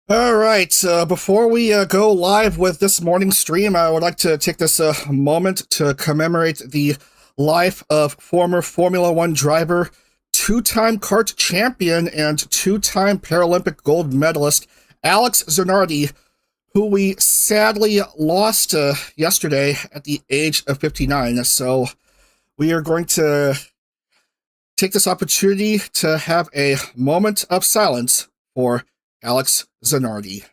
All right, before we go live with this morning's stream, I would like to take this moment to commemorate the life of former Formula One driver, two-time kart champion, and two-time Paralympic gold medalist, Alex Zanardi, who we sadly lost yesterday at the age of 59. So we are going to take this opportunity to have a moment of silence for Alex Zanardi.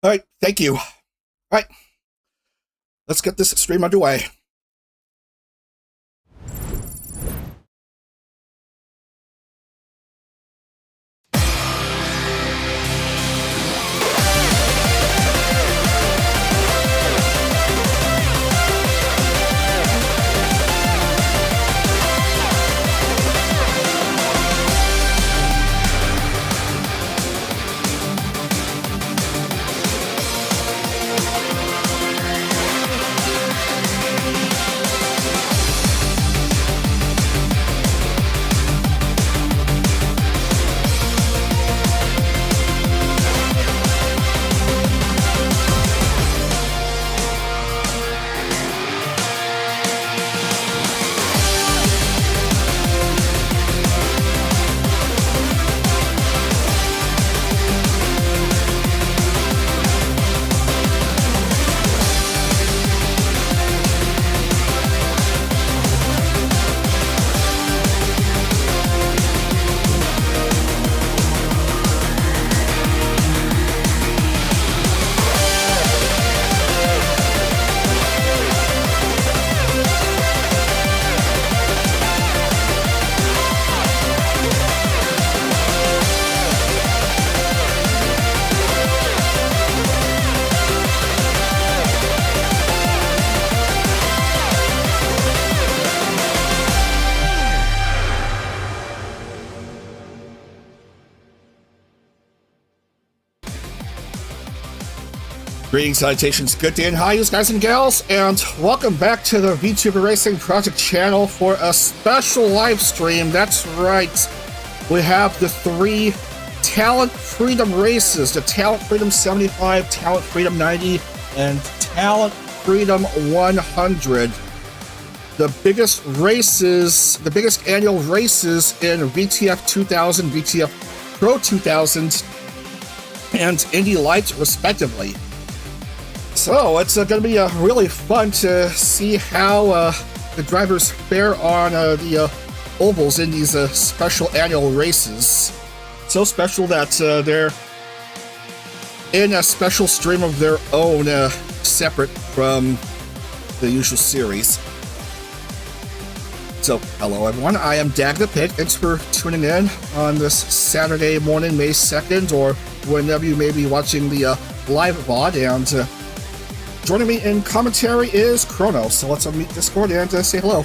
All right, thank you. All right, let's get this stream underway. Greetings, salutations, good day and hi, you guys and gals, and welcome back to the VTuber Racing Project channel for a special live stream. That's right, we have the three Talent Freedom races, the Talent Freedom 75, Talent Freedom 90, and Talent Freedom 100. The biggest races, the biggest annual races in VTF 2000, VTF Pro 2000, and Indy Lights, respectively. So it's going to be really fun to see how the drivers fare on the ovals in these special annual races. So special that they're in a special stream of their own, separate from the usual series. So, hello everyone, I am Dag the Pig. Thanks for tuning in on this Saturday morning, May 2nd, or whenever you may be watching the live VOD, and joining me in commentary is Chrono, so let's unmute Discord and say hello.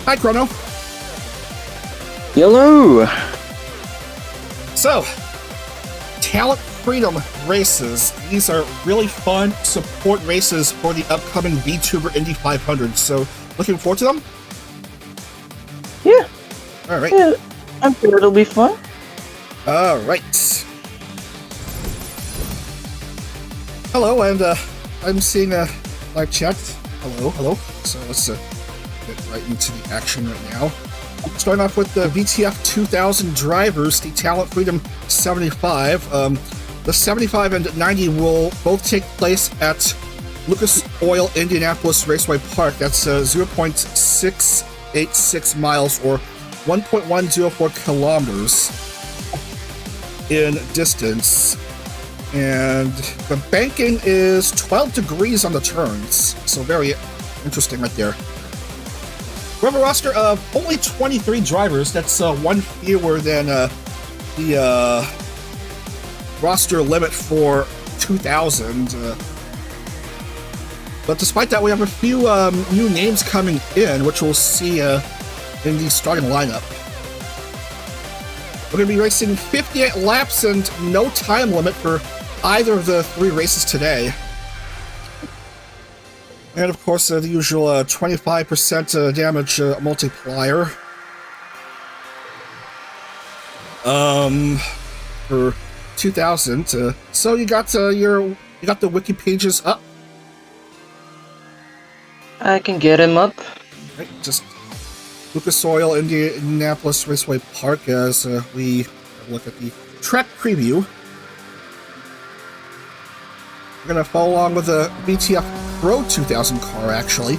Hi, Chrono. Hello. So, Talent Freedom races. These are really fun support races for the upcoming VTuber Indy 500, so looking forward to them? Yeah. All right. Yeah, I'm sure it'll be fun. All right. Hello, and I'm seeing a live chat. Hello. So let's get right into the action right now. Starting off with the VTF 2000 drivers, the Talent Freedom 75. The 75 and 90 will both take place at Lucas Oil Indianapolis Raceway Park. That's 0.686 miles or 1.104 kilometers in distance. And the banking is 12 degrees on the turns, so very interesting right there. We have a roster of only 23 drivers. That's one fewer than the roster limit for 2000. But despite that, we have a few new names coming in, which we'll see in the starting lineup. We're going to be racing 58 laps and no time limit for either of the three races today. And of course, the usual 25% damage multiplier. For 2000. So you got the wiki pages up. I can get him up. Right, just Lucas Oil Indianapolis Raceway Park as we look at the track preview. We're gonna follow along with the VTF Pro 2000 car, actually.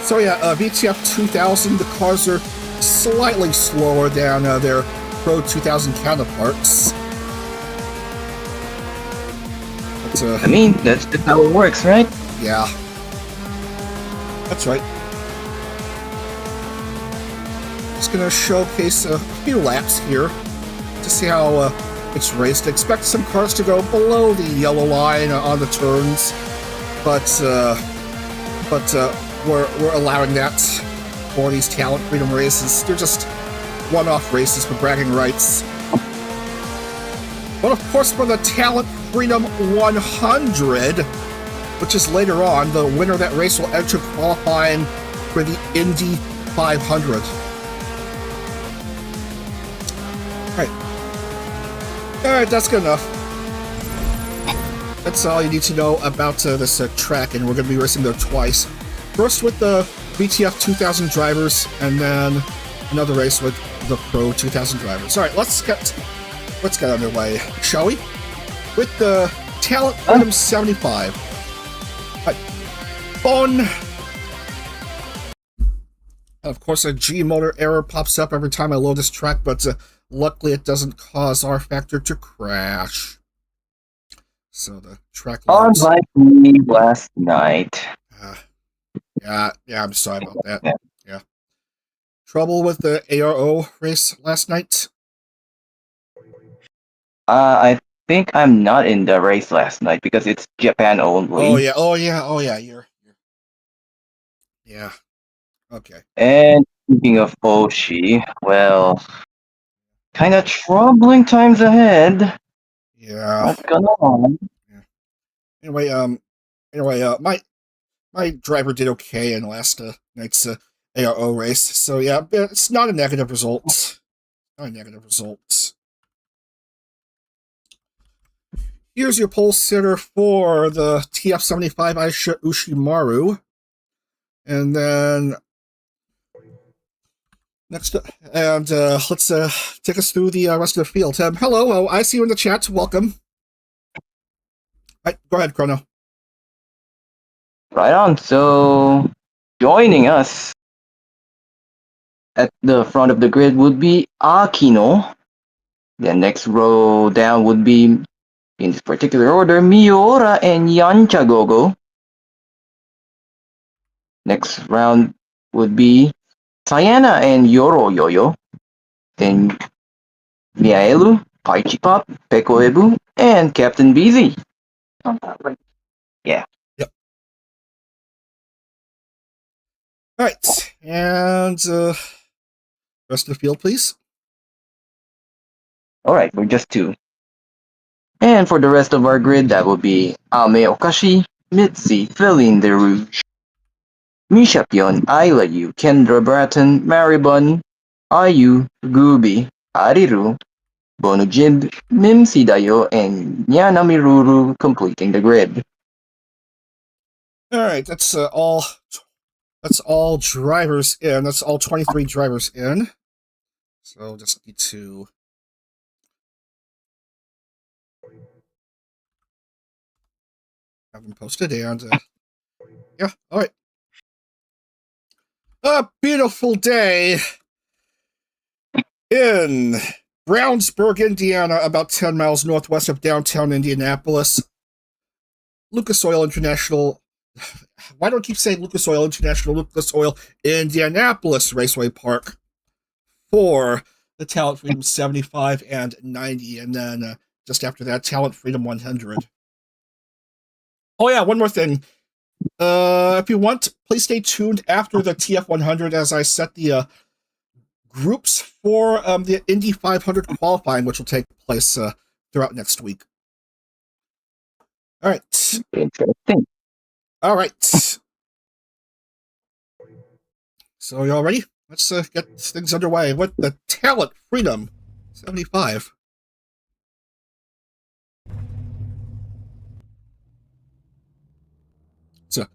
So yeah, VTF 2000, the cars are slightly slower than their Pro 2000 counterparts. But, I mean, that's just how it works, right? yeah. That's right. Just gonna showcase a few laps here to see how it's raced. Expect some cars to go below the yellow line on the turns, but we're allowing that for these Talent Freedom races. They're just one-off races for bragging rights. But of course, for the Talent Freedom 100, which is later on, the winner of that race will enter qualifying for the Indy 500. Alright, that's good enough. That's all you need to know about this track, and we're going to be racing there twice. First with the VTF 2000 drivers, and then another race with the Pro 2000 drivers. Alright, let's get underway, shall we? With the Talent Freedom 75. Right. Phone. Of course, a G motor error pops up every time I load this track, but luckily it doesn't cause our factor to crash. So the track loads. Unlike me last night. Yeah, I'm sorry about that. Yeah. Trouble with the ARO race last night? I think I'm not in the race last night because it's Japan only. Oh yeah. Yeah. Okay. And speaking of Oshi, well, kind of troubling times ahead. Yeah. What's going on? Yeah. Anyway, my driver did okay in last night's ARO race. So yeah, it's not a negative result. Here's your pole sitter for the TF75 Aisha Ushimaru. And then next, and let's take us through the rest of the field. Hello, I see you in the chat. Welcome. Right, go ahead, Chrono. Right on. So, joining us at the front of the grid would be Akino. The next row down would be, in this particular order, Miura and Yanchagogo. Next round would be Sayana and Yoro Yoyo. Then Miaelu, Paichipop, Pekoebu, and Captain BZ. Yeah. Yep. All right, and rest of the field, please. All right, we're just two. And for the rest of our grid, that would be Ame Okashi, Mitzi, Feline de Rouge, Misha Pion, Ayla Yu, Kendra Bratton, Maribon, Ayu, Gubi, Ariru, Bonujib, Mim Sidayo, and Yana Miruru completing the grid. All right, that's all. That's all drivers in. That's all 23 drivers in. So just need to have them posted, and yeah, all right. A beautiful day in Brownsburg, Indiana, about 10 miles northwest of downtown Indianapolis. Lucas Oil International. Why do I keep saying Lucas Oil International? Lucas Oil Indianapolis Raceway Park for the Talent Freedom 75 and 90, and then just after that, Talent Freedom 100. Oh yeah, one more thing. If you want, please stay tuned after the TF 100 as I set the groups for the Indy 500 qualifying, which will take place throughout next week. All right. Interesting. All right. So you all ready? Let's get things underway with the Talent Freedom 75. So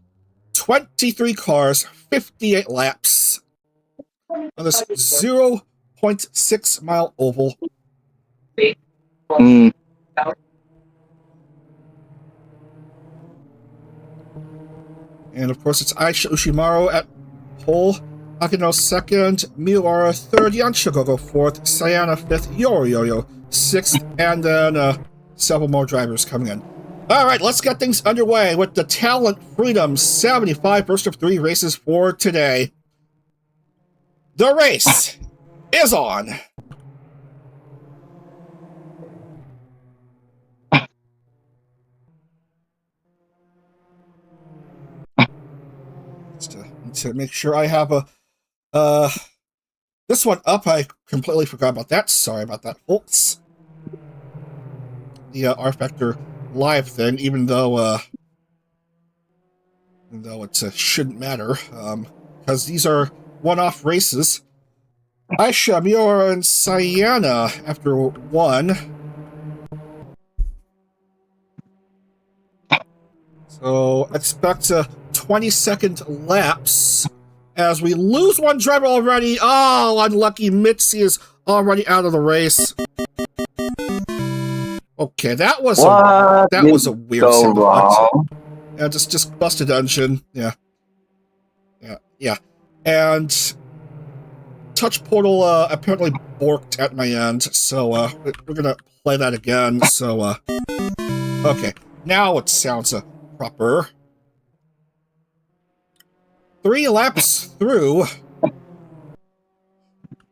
23 cars, 58 laps on this 0.6 mile oval. Mm. And of course, it's Aisha Ushimaru at pole, Akino second, Miura third, Yanshigogo fourth, Sayana fifth, Yorioyo sixth, and then several more drivers coming in. All right, let's get things underway with the Talent Freedom 75, first of 3 races for today. The race is on. Just to make sure I have this one up. I completely forgot about that. Sorry about that, folks. The R Factor live thing, even though it shouldn't matter, because these are one-off races. Aisha, Miura, and Sayana after 1. So expect 20-second laps as we lose one driver already. Oh, unlucky. Mitzi is already out of the race. Okay, that was a weird sound effect. Yeah, just busted engine. Yeah. And touch portal apparently borked at my end, so we're gonna play that again. So okay, now it sounds proper. 3 laps through.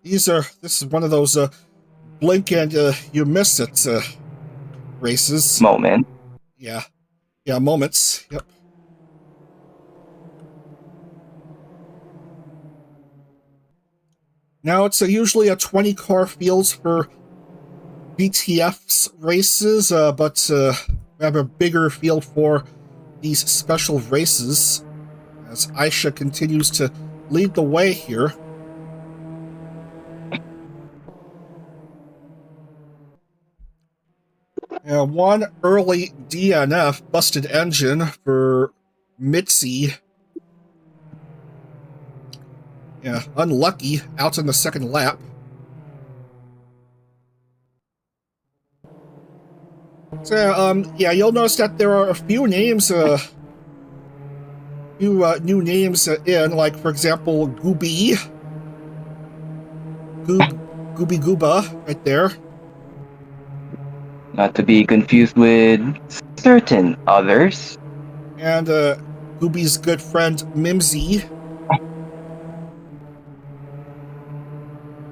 This is one of those blink and you miss it races. Moment. Yeah, moments. Yep. Now it's usually a 20-car field for VTFs races, but we have a bigger field for these special races as Aisha continues to lead the way here. One early DNF, busted engine for Mitzi. Yeah, unlucky, out in the second lap. So, yeah, you'll notice that there are a few names, new names in, like, for example, Gooby. Gooby Gooba, right there. Not to be confused with certain others. And, Gooby's good friend, Mimsy.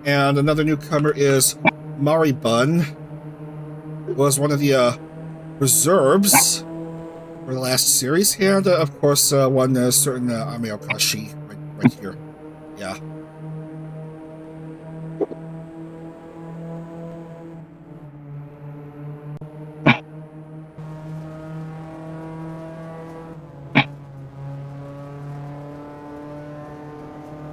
And another newcomer is Maribun, who was one of the reserves for the last series, and of course one certain Ameokashi right here. Yeah.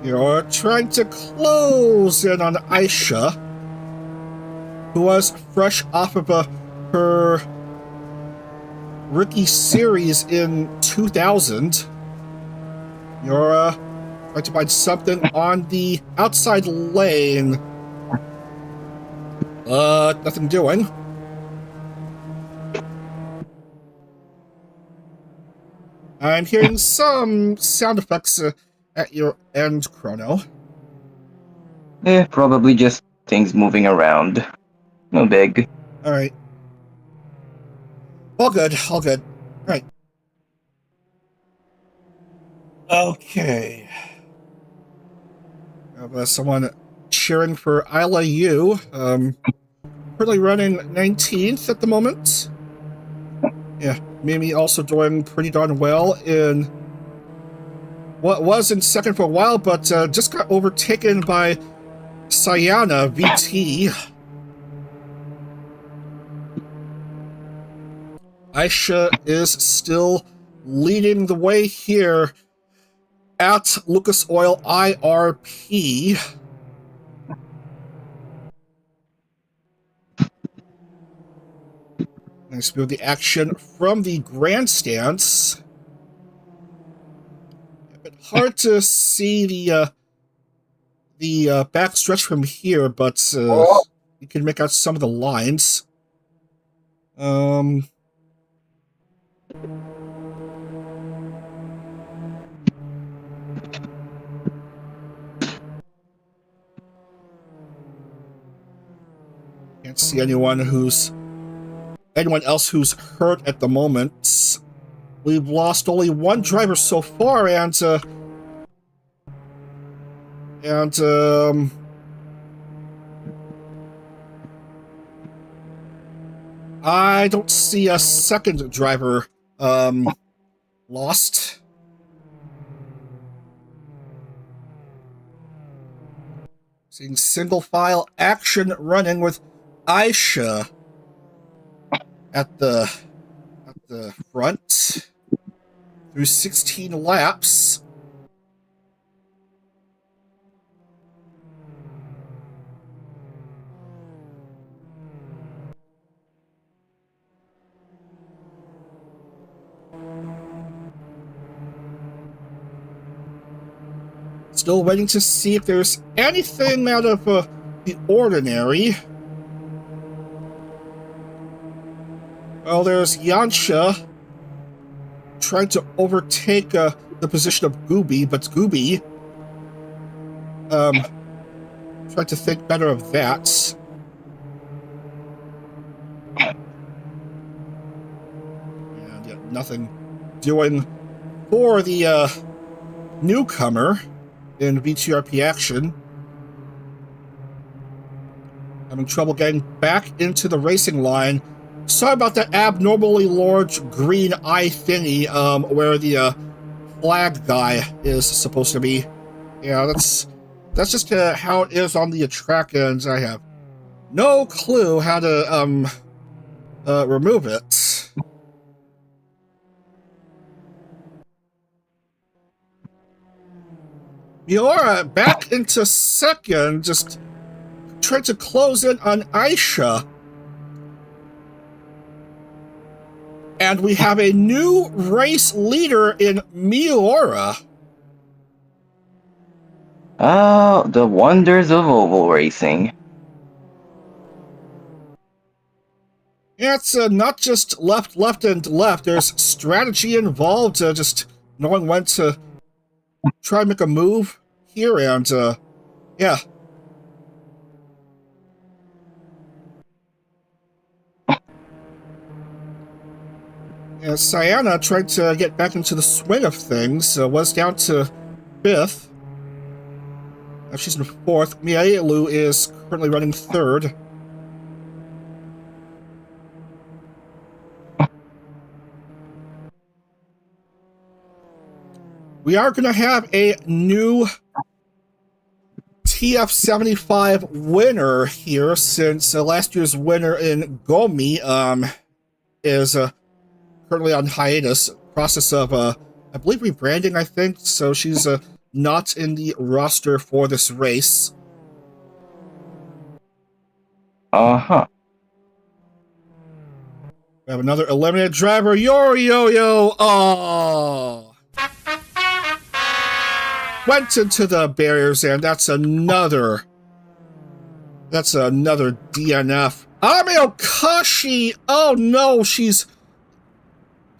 You're trying to close in on Aisha, who was fresh off of her rookie series in 2000. You're trying to find something on the outside lane. Nothing doing. I'm hearing some sound effects at your end, Chrono. Probably just things moving around. No big. Alright. All good, all good. Alright. Okay. Someone cheering for Isla Yu. Currently running 19th at the moment. Yeah, Mimi also doing pretty darn well in what was in second for a while, but just got overtaken by Sayana VT. Aisha is still leading the way here at Lucas Oil IRP. Nice view of the action from the grandstands. A bit hard to see the backstretch from here, but you can make out some of the lines. Can't see anyone else who's hurt at the moment. We've lost only one driver so far, and I don't see a second driver lost. Seeing single file action running with Aisha at the front through 16 laps. Still waiting to see if there's anything out of the ordinary. Well, there's Yansha trying to overtake the position of Gooby, but Gooby tried to think better of that. And yet nothing doing for the newcomer in VTRP action. Having trouble getting back into the racing line. Sorry about that abnormally large green eye thingy where the flag guy is supposed to be. Yeah, that's just how it is on the track ends. I have no clue how to remove it. Miura back into second, just trying to close in on Aisha. And we have a new race leader in Miura. Oh, the wonders of oval racing. Yeah, it's not just left, and left. There's strategy involved, just knowing when to try and make a move here, and yeah. Yeah, Sayana tried to get back into the swing of things, was down to 5th. Now she's in 4th. Miaelu is currently running 3rd. We are going to have a new TF75 winner here, since last year's winner in Gomi is currently on hiatus, process of I believe rebranding, I think, so she's not in the roster for this race. We have another eliminated driver, Yo-Yo-Yo. Oh. Went into the barriers, and that's another DNF. Ami Okashi. Oh no, she's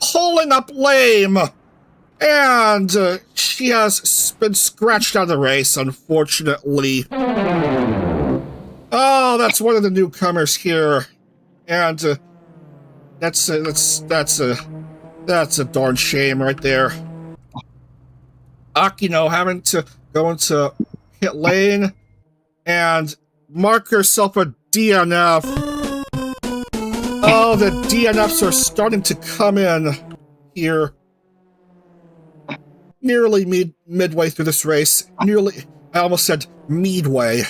pulling up lame. And she has been scratched out of the race, unfortunately. Oh, that's one of the newcomers here. And that's a darn shame right there. Akino having to go into pit lane and mark herself a DNF. Oh, the DNFs are starting to come in here. Nearly midway through this race. I almost said midway.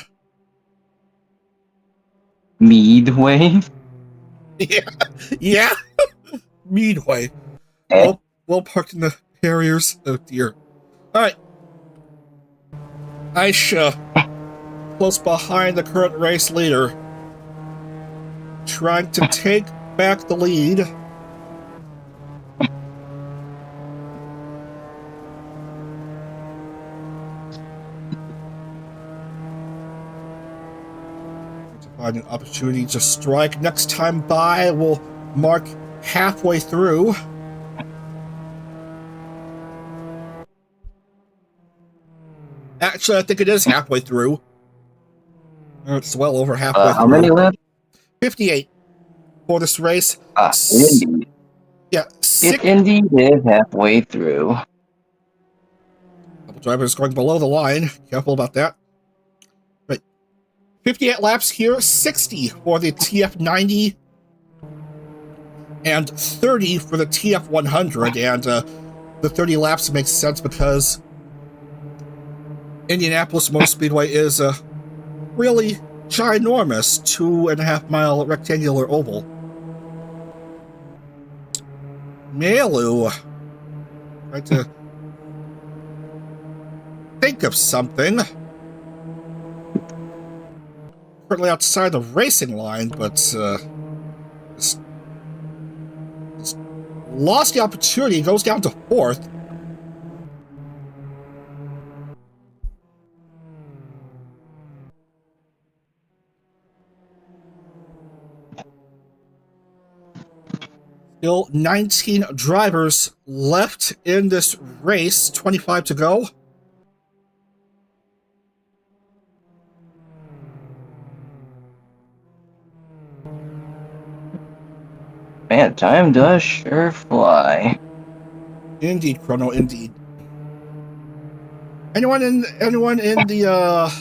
Midway? Yeah. Midway. Well parked in the barriers. Oh dear. Alright. Aisha, close behind the current race leader, trying to take back the lead. To find an opportunity to strike next time by, we'll mark halfway through. Actually, I think it is halfway through. It's well over halfway through. How many left? 58 for this race. Indeed. Yeah. It indeed is halfway through. Couple drivers going below the line. Careful about that. Right. 58 laps here. 60 for the TF90. And 30 for the TF100. And the 30 laps makes sense because Indianapolis Motor Speedway is a really ginormous 2.5-mile rectangular oval. Malu, trying to think of something. Currently outside the racing line, but just lost the opportunity. Goes down to 4th. Still 19 drivers left in this race, 25 to go. Man, time does sure fly. Indeed, Chrono, indeed. Anyone in the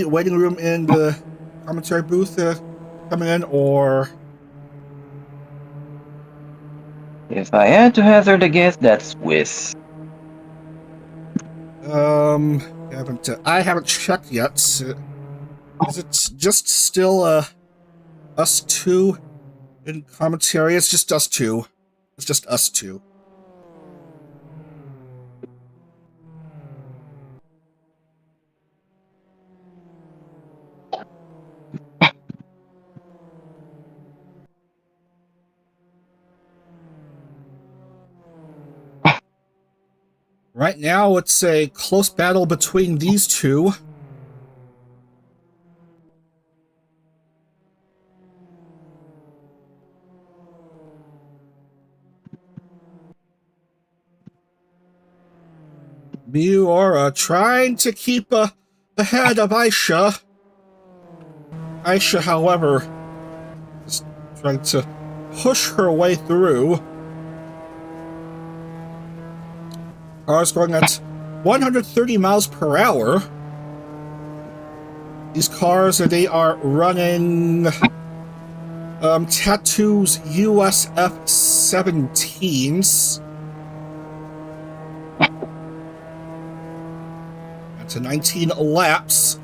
waiting room in the commentary booth coming in, or? If I had to hazard a guess, that's Swiss. I haven't checked yet. Is it just still us two in commentary? It's just us two. It's just us two. Right now, it's a close battle between these two. Miura trying to keep ahead of Aisha. Aisha, however, is trying to push her way through. Cars going at 130 miles per hour. These cars, they are running Tattoos USF 17s. That's a 19 laps.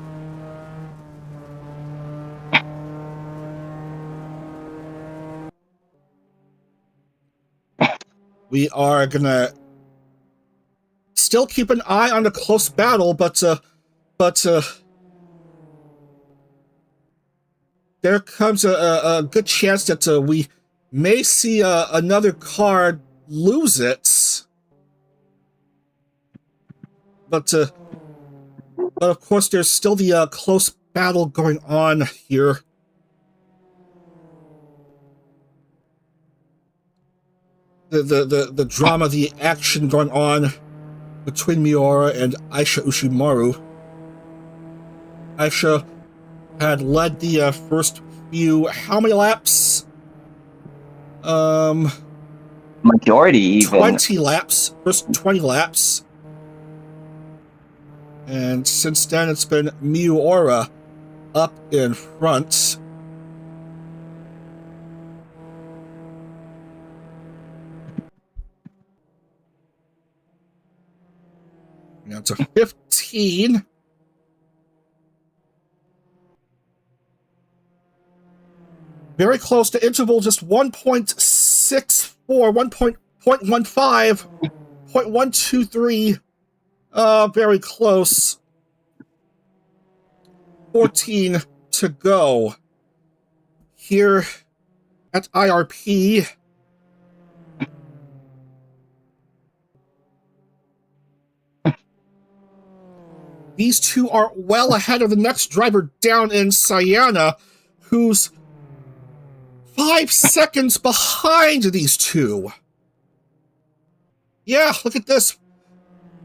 We are gonna still keep an eye on the close battle, but there comes a good chance that we may see another car lose it. But of course, there's still the close battle going on here. The drama, the action going on between Miura and Aisha Ushimaru. Aisha had led the first few, how many laps? Majority even. 20 laps. First 20 laps. And since then, it's been Miura up in front. Now to 15. Very close to interval, just 1.64, 1.15, 0.123. Very close. 14 to go. Here at IRP. These two are well ahead of the next driver down in Sayana, who's 5 seconds behind these two. Yeah, look at this.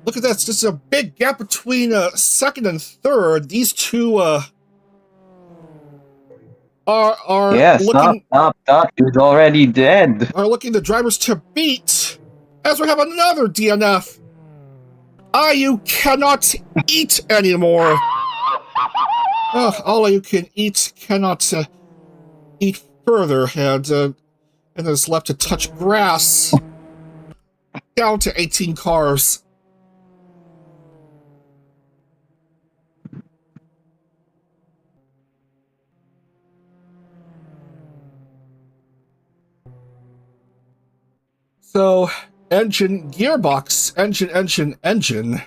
Look at this. This is a big gap between second and third. These two are yeah, looking. Stop. He's already dead. Are looking the drivers to beat. As we have another DNF. You cannot eat anymore. All you can eat cannot eat further, and is left to touch grass. Down to 18 cars. So, engine, gearbox, engine.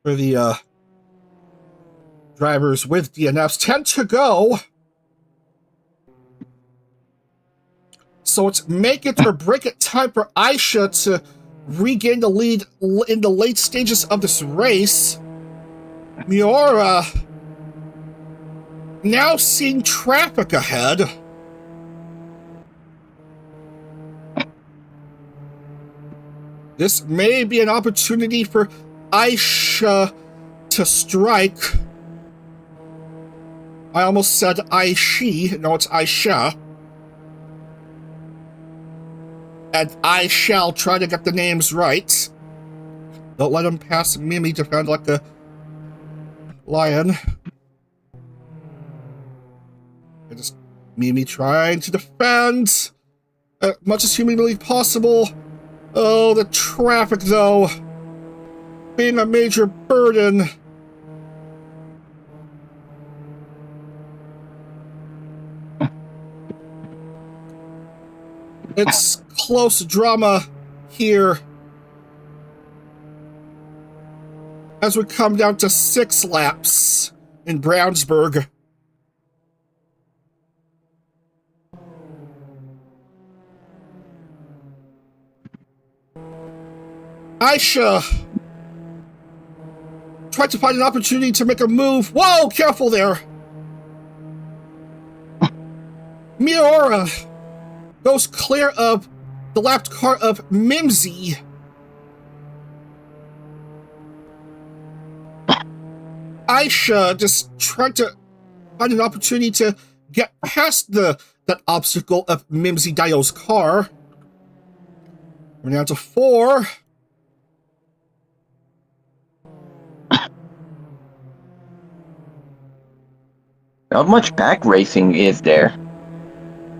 For the drivers with DNFs, 10 to go. So it's make it or break it time for Aisha to regain the lead in the late stages of this race. Miura now seeing traffic ahead. This may be an opportunity for Aisha to strike. I almost said Aishi. No, it's Aisha. And I shall try to get the names right. Don't let him pass Mimi to defend like a lion. And just Mimi trying to defend as much as humanly possible. Oh, the traffic, though, being a major burden. It's close drama here as we come down to 6 laps in Brownsburg. Aisha tried to find an opportunity to make a move. Whoa, careful there. Miura goes clear of the lapped car of Mimsy. Aisha just tried to find an opportunity to get past that obstacle of Mimsy Dio's car. We're down to 4. Not much back racing is there.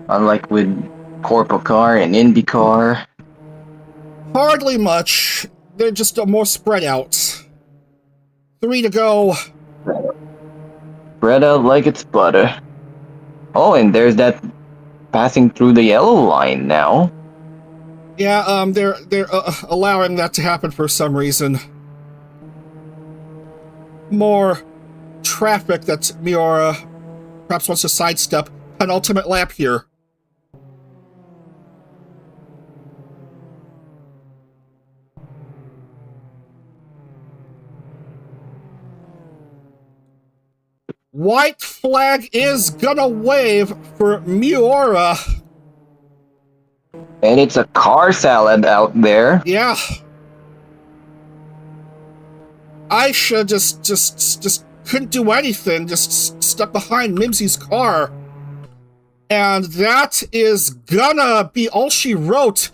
Unlike with Corpo Car and IndieCar. Hardly much. They're just more spread out. 3 to go. Spread out like it's butter. Oh, and there's that passing through the yellow line now. Yeah, they're allowing that to happen for some reason. More traffic that Miura perhaps wants to sidestep. Penultimate lap here. White flag is gonna wave for Miura. And it's a car salad out there. Yeah. Aisha just couldn't do anything, just stuck behind Mimsy's car. And that is gonna be all she wrote.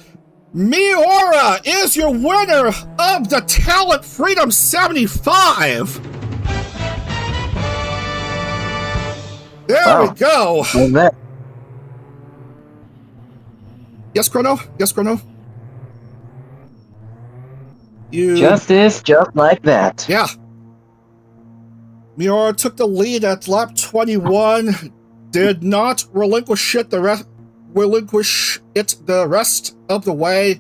Miura is your winner of the Talent Freedom 75. There we go. And that. Yes, Chrono? Yes, Chrono? Justice, just like that. Yeah. Miura took the lead at lap 21. Did not relinquish it the rest of the way.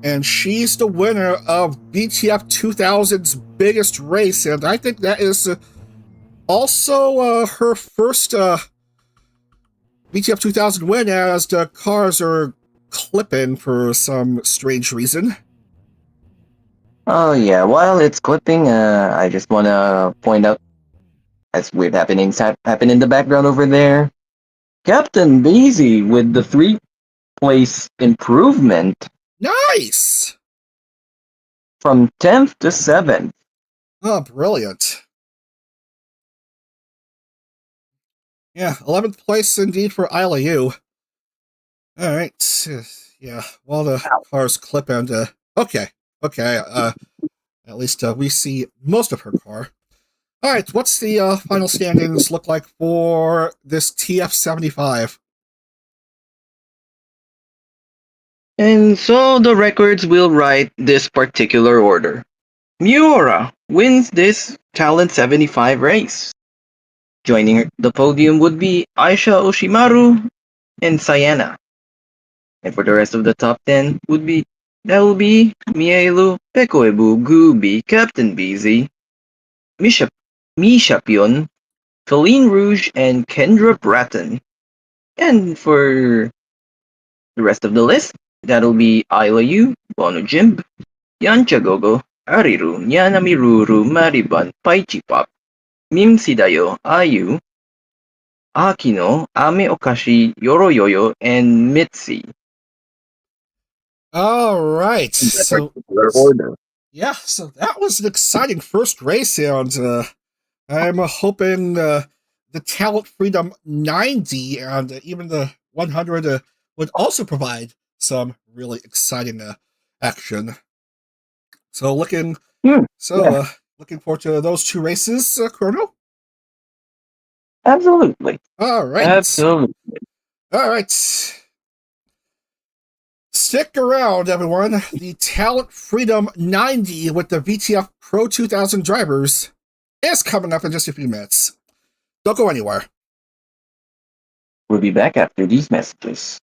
And she's the winner of VTF 2000's biggest race. And I think that is also her first VTF 2000 win, as the cars are clipping for some strange reason. Oh yeah, while it's clipping, I just want to point out, as weird happenings happen in the background over there, Captain Beasy with the 3-place improvement. Nice! From 10th to 7th. Oh, brilliant. Yeah, 11th place indeed for Isla Yu. Alright, yeah, while the cars clip and, okay, at least we see most of her car. Alright, what's the final standings look like for this TF75? And so the records will write this particular order. Miura wins this Talent 75 race. Joining the podium would be Aisha Oshimaru and Sayana. And for the rest of the top 10 will be Mielu, Pekoebu, Gubi, Captain Beasy, Misha Pion, Feline Rouge, and Kendra Bratton. And for the rest of the list, that'll be Isla Yu, Bono Jimb, Yancha Gogo, Ariru, Yanamiruru, Mariban, Paichi Pop, Mim Sidayo, Ayu, Akino, Ame Okashi, Yoroyoyo, and Mitzi. All right. So, order. yeah, so that was an exciting first race, and I'm hoping the Talent Freedom 90 and even the 100 would also provide some really exciting action. So looking forward to those two races, Chrono. Absolutely. All right. Absolutely. All right. Stick around, everyone. The Talent Freedom 90 with the VTF Pro 2000 drivers is coming up in just a few minutes. Don't go anywhere. We'll be back after these messages.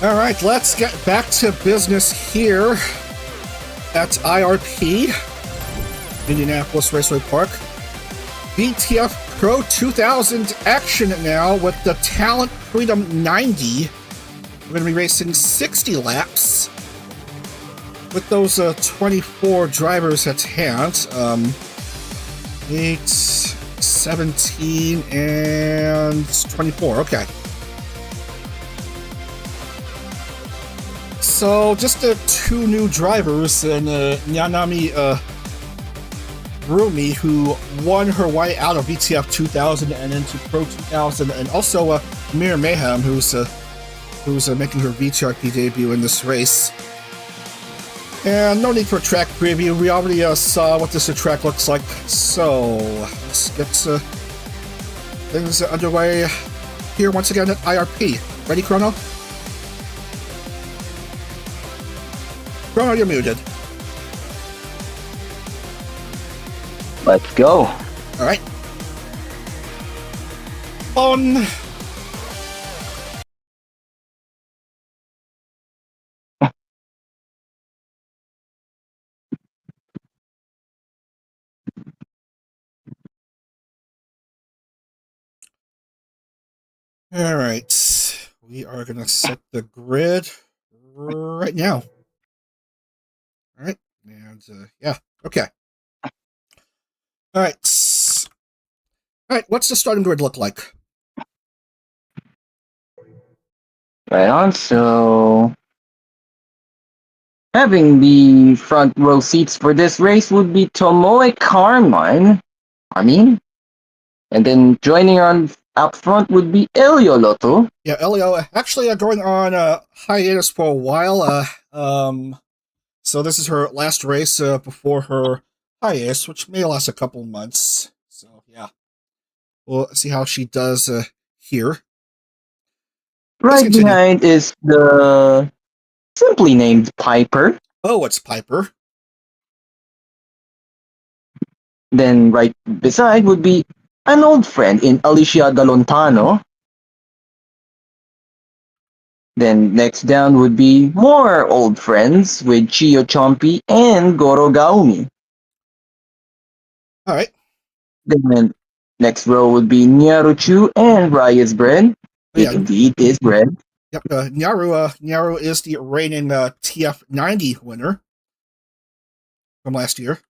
All right, let's get back to business here at IRP, Indianapolis Raceway Park. VTF Pro 2000 action now with the Talent Freedom 90. We're going to be racing 60 laps with those 24 drivers at hand. 8, 17, and 24. Okay. So just two new drivers, and Nyanami Rumi, who won her way out of VTF 2000 and into Pro 2000, and also Mir Mayhem, who's making her VTRP debut in this race. And no need for a track preview. We already saw what this track looks like. So let's get things underway here once again at IRP. Ready, Chrono? Chrono, you're muted. Let's go. All right. On. All right. We are going to set the grid right now. All right. And yeah. Okay. All right. All right. What's the starting grid look like? Right on. So, having the front row seats for this race would be Tomoe Carmine. And then joining on up front would be Elio Lotto. Yeah, Elio actually going on hiatus for a while. So this is her last race before her hiatus, which may last a couple months. So yeah, we'll see how she does here. Right behind is the simply named Piper. Oh, it's Piper. Then right beside would be an old friend in Alicia Galontano. Then next down would be more old friends with Chio Chompi and Goro Gaumi. All right. Then next row would be Nyaruchu and Riot's Bread. It indeed is bread. Yep. Nyaru is the reigning TF90 winner from last year.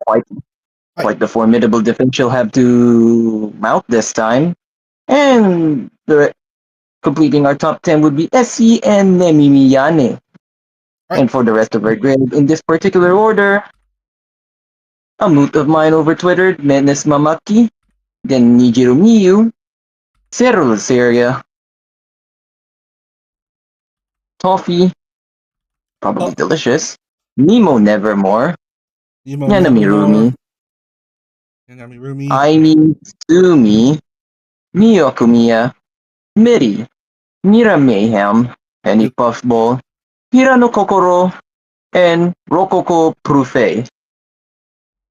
Quite the formidable defense she'll have to mount this time. And completing our top 10 would be Essie and Nemi Miyane. Right. And for the rest of our grid, in this particular order, a moot of mine over Twitter, Menes Mamaki, then Nijiru Miyu, Cero Laceria, Toffee, probably delicious, Nemo Nevermore, Yanami Rumi, Aimi Sumi, Miyokumiya, Miri, Mira Mayhem, Penny Puffball, Hirano Kokoro, and Rococo Prufe.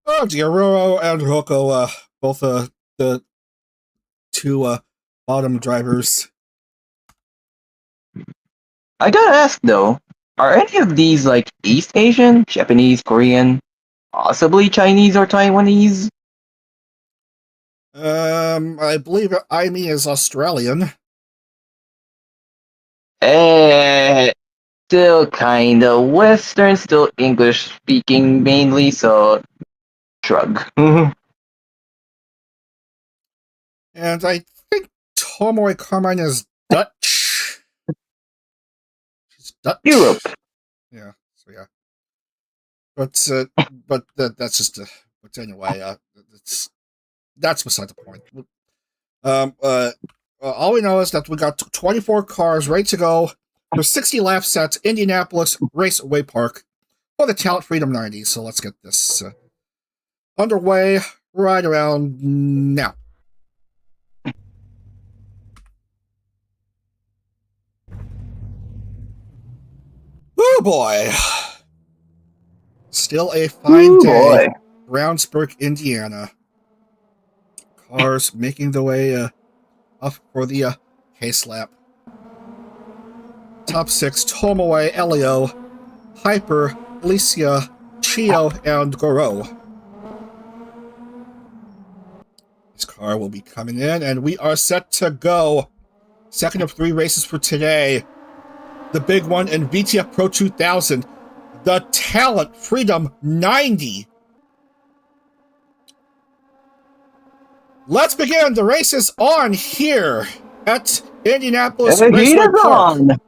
Oh, Diaroro and Roko, both the two bottom drivers. I gotta ask though, are any of these like East Asian, Japanese, Korean, possibly Chinese or Taiwanese? I believe Aimi is Australian. Still kinda Western, still English speaking mainly, so shrug. And I think Tomoe Carmine is Dutch. She's Dutch. Europe. Yeah. So yeah. But that's just but anyway, that's beside the point. All we know is that we got 24 cars ready to go for 60 laps at Indianapolis Raceway Park for the Talent Freedom 90. So let's get this underway right around now. Oh boy. Still a fine day. Brownsburg, Indiana. Cars making their way up for the case lap. top 6, Tomoe, Elio, Hyper, Alicia, Chio, and Goro. This car will be coming in, and we are set to go. Second of 3 races for today. The big one in VTF Pro 2000, the Talent Freedom 90. Let's begin. The race is on here at Indianapolis Raceway Park.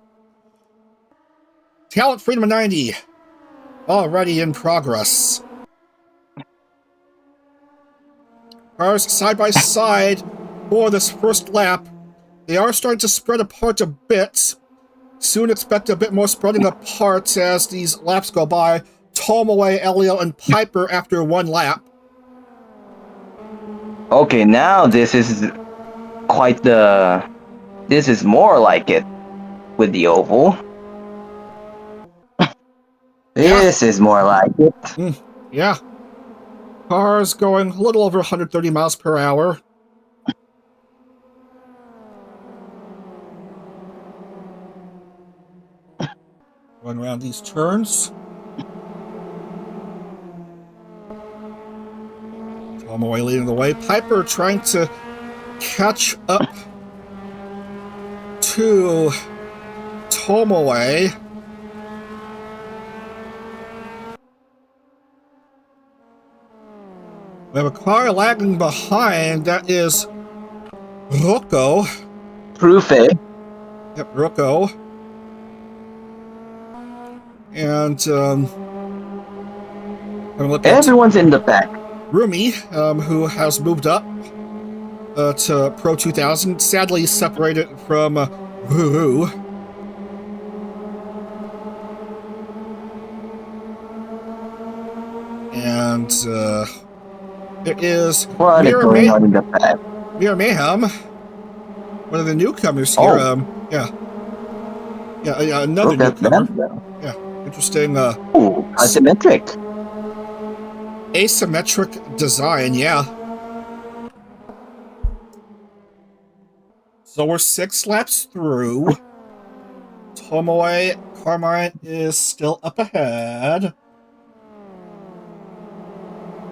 Talent Freedom 90 already in progress. Cars side by side for this first lap. They are starting to spread apart a bit. Soon expect a bit more spreading apart as these laps go by. Tomoe, Elio, and Piper after 1 lap. Okay, now this is quite the... This is more like it with the oval. This is more like it. Yeah. Cars going a little over 130 miles per hour. Going around these turns. Tomoe leading the way. Piper trying to catch up to Tomoe. We have a car lagging behind. That is Rocco. Proof it. Yep, Rocco. And everyone's in the back. Rumi, who has moved up to Pro 2000, sadly separated from Ruru. And there is Mira Mayhem, one of the newcomers here. Another newcomer. Interesting. Asymmetric design, yeah. So we're 6 laps through. Tomoe Carmine is still up ahead.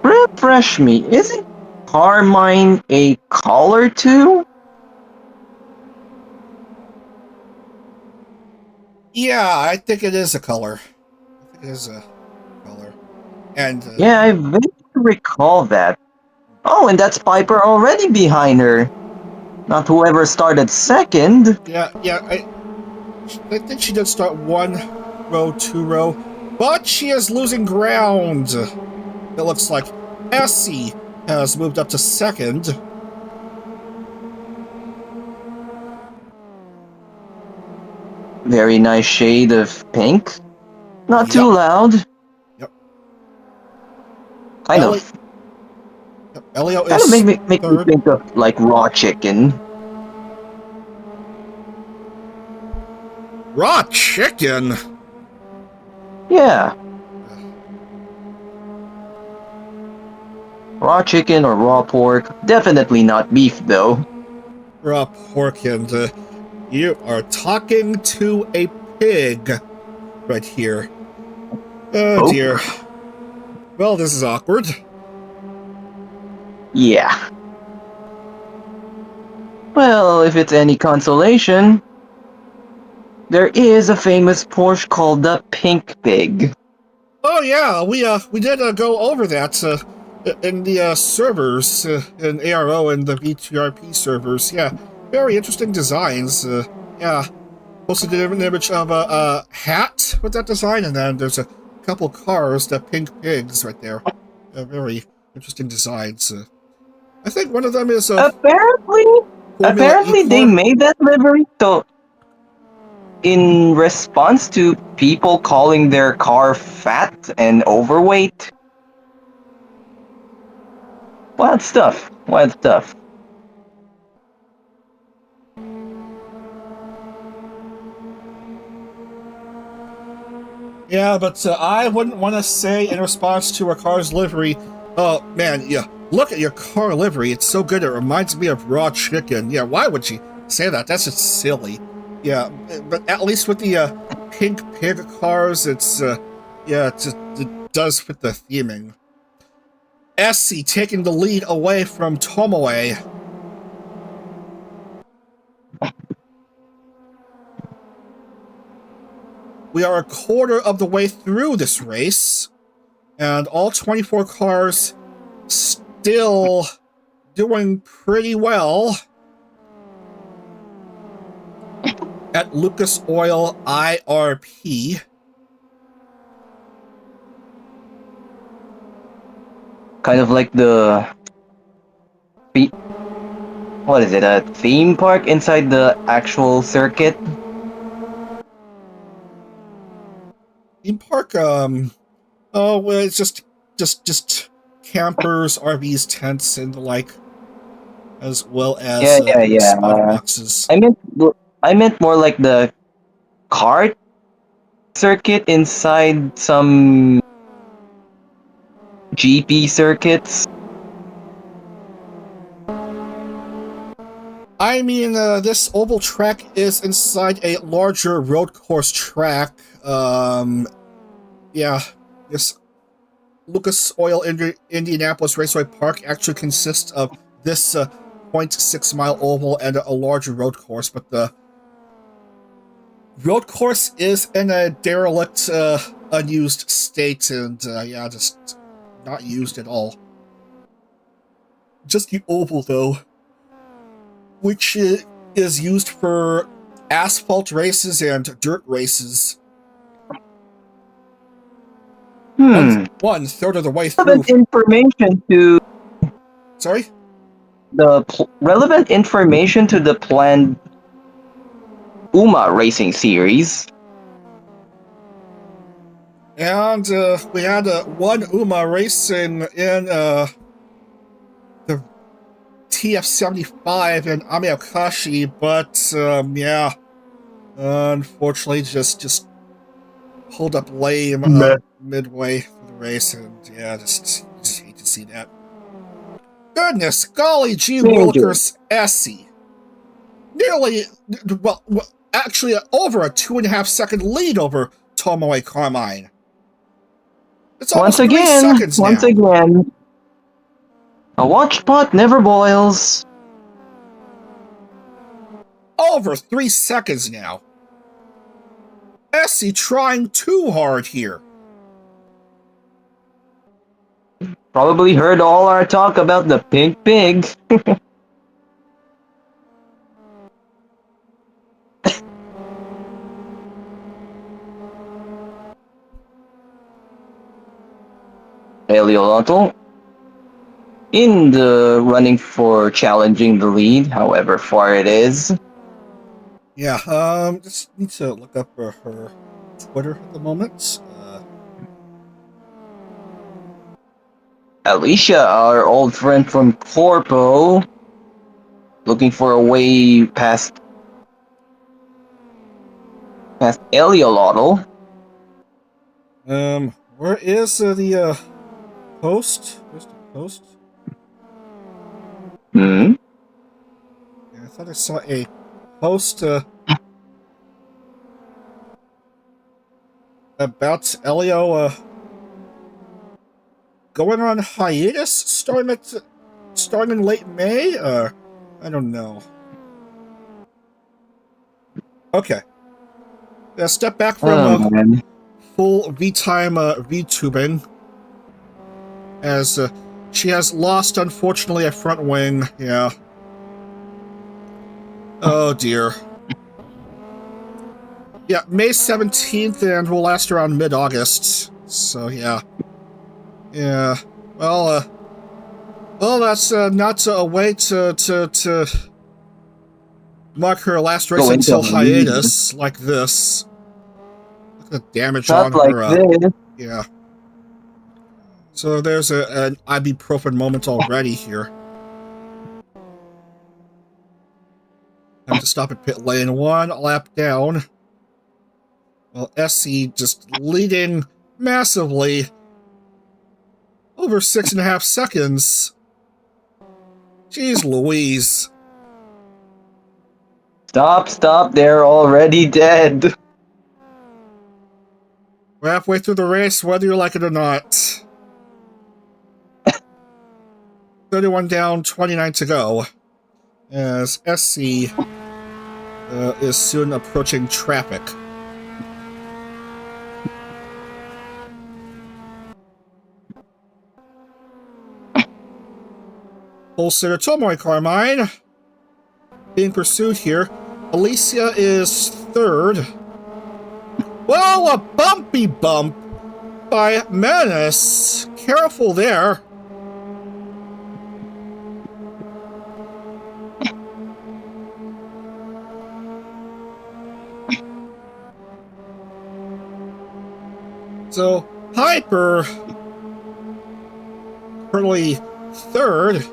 Refresh me. Isn't Carmine a color too? Yeah, I think it is a color. I think it is a color. And yeah, I vaguely recall that. Oh, and that's Piper already behind her. Not whoever started second. Yeah, I think she did start 1 row, 2 row, but she is losing ground. It looks like Essie has moved up to second. Very nice shade of pink. Not too loud. Yep. Elio is make me think of like raw chicken. Raw chicken? Yeah. Raw chicken or raw pork. Definitely not beef though. Raw pork, and you are talking to a pig right here. Oh dear. Well, this is awkward. Yeah. Well, if it's any consolation, there is a famous Porsche called the Pink Pig. Oh yeah, we did go over that in the servers, in ARO and the VTRP servers. Yeah, very interesting designs. Yeah, posted an image of a hat with that design, and then there's a couple cars, the Pink Pigs right there. Very interesting designs. I think one of them is apparently they made that livery so in response to people calling their car fat and overweight. Wild stuff. Yeah, but I wouldn't want to say in response to a car's livery, oh man, yeah, look at your car livery, it's so good it reminds me of raw chicken. Yeah, why would she say that? That's just silly. Yeah, but at least with the pink pig cars, it's yeah, it does fit the theming. Essie taking the lead away from Tomoe. We are a quarter of the way through this race, and all 24 cars still doing pretty well at Lucas Oil IRP. Kind of like the what is it? A theme park inside the actual circuit? Theme park, oh, well, it's just campers, RVs, tents, and the like, as well as Yeah. spotter boxes. I meant more like the kart circuit inside some GP circuits. I mean, this oval track is inside a larger road course track. Yeah, this Lucas Oil Indianapolis Raceway Park actually consists of this 0.6 mile oval and a larger road course, but the road course is in a derelict, unused state, and yeah, just not used at all. Just the oval, though, which is used for asphalt races and dirt races. One third of the way through. Relevant information to Sorry? relevant information to the planned UMA racing series. And we had one UMA racing in the TF75 in Ameokashi, but yeah, unfortunately just pulled up lame midway through the race, and yeah, just hate to see that. Goodness, golly gee willikers Essie. Nearly, well, actually over a 2.5 second lead over Tomoe Carmine. It's almost 3 seconds now. Once again, a watch pot never boils. Over 3 seconds now. Essie trying too hard here. Probably heard all our talk about the pink pig. Eliolato in the running for challenging the lead, however far it is. Yeah, just need to look up her Twitter at the moment. Alicia, our old friend from Corpo, looking for a way past Eliolato. Where is the post? Where's the post? Yeah, I thought I saw a post about Elio going on hiatus starting in late May. I don't know. Okay. Yeah, step back from full V-time VTubing, as she has lost, unfortunately, a front wing. Yeah. Oh dear. Yeah, May 17th, and will last around mid-August. So yeah. Yeah. Well, that's not a way to mark her last race until hiatus like this. Look at the damage on her. Yeah. So there's an ibuprofen moment already here. Have to stop at pit lane 1, lap down. Well, Essie just leading massively. Over 6.5 seconds. Jeez Louise. Stop, they're already dead. We're halfway through the race, whether you like it or not. 31 down, 29 to go. As SC is soon approaching traffic. Pole sitter Tomoe Carmine being pursued here. Alicia is third. Whoa, a bumpy bump by Menace. Careful there. So, Piper currently third.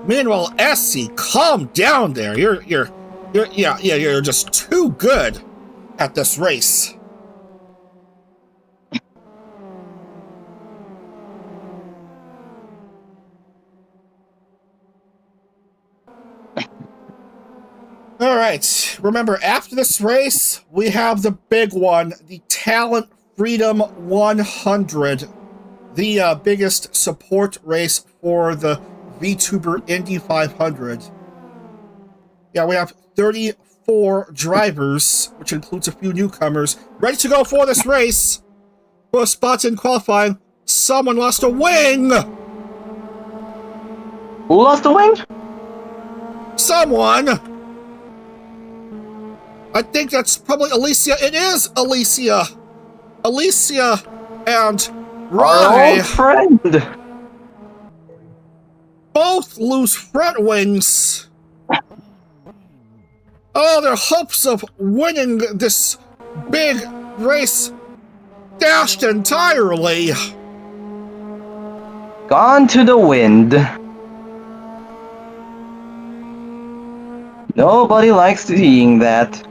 Meanwhile, Essie, calm down there. You're just too good at this race. All right. Remember, after this race, we have the big one, the Talent Freedom 100, the biggest support race for the VTuber Indy 500. Yeah, we have 34 drivers, which includes a few newcomers, ready to go for this race. For spots in qualifying, someone lost a wing. Who lost the wing? Someone. I think that's probably Alicia. It is Alicia. Alicia and Our Rai old friend. both lose front wings. Oh, their hopes of winning this big race dashed entirely. Gone to the wind. Nobody likes seeing that.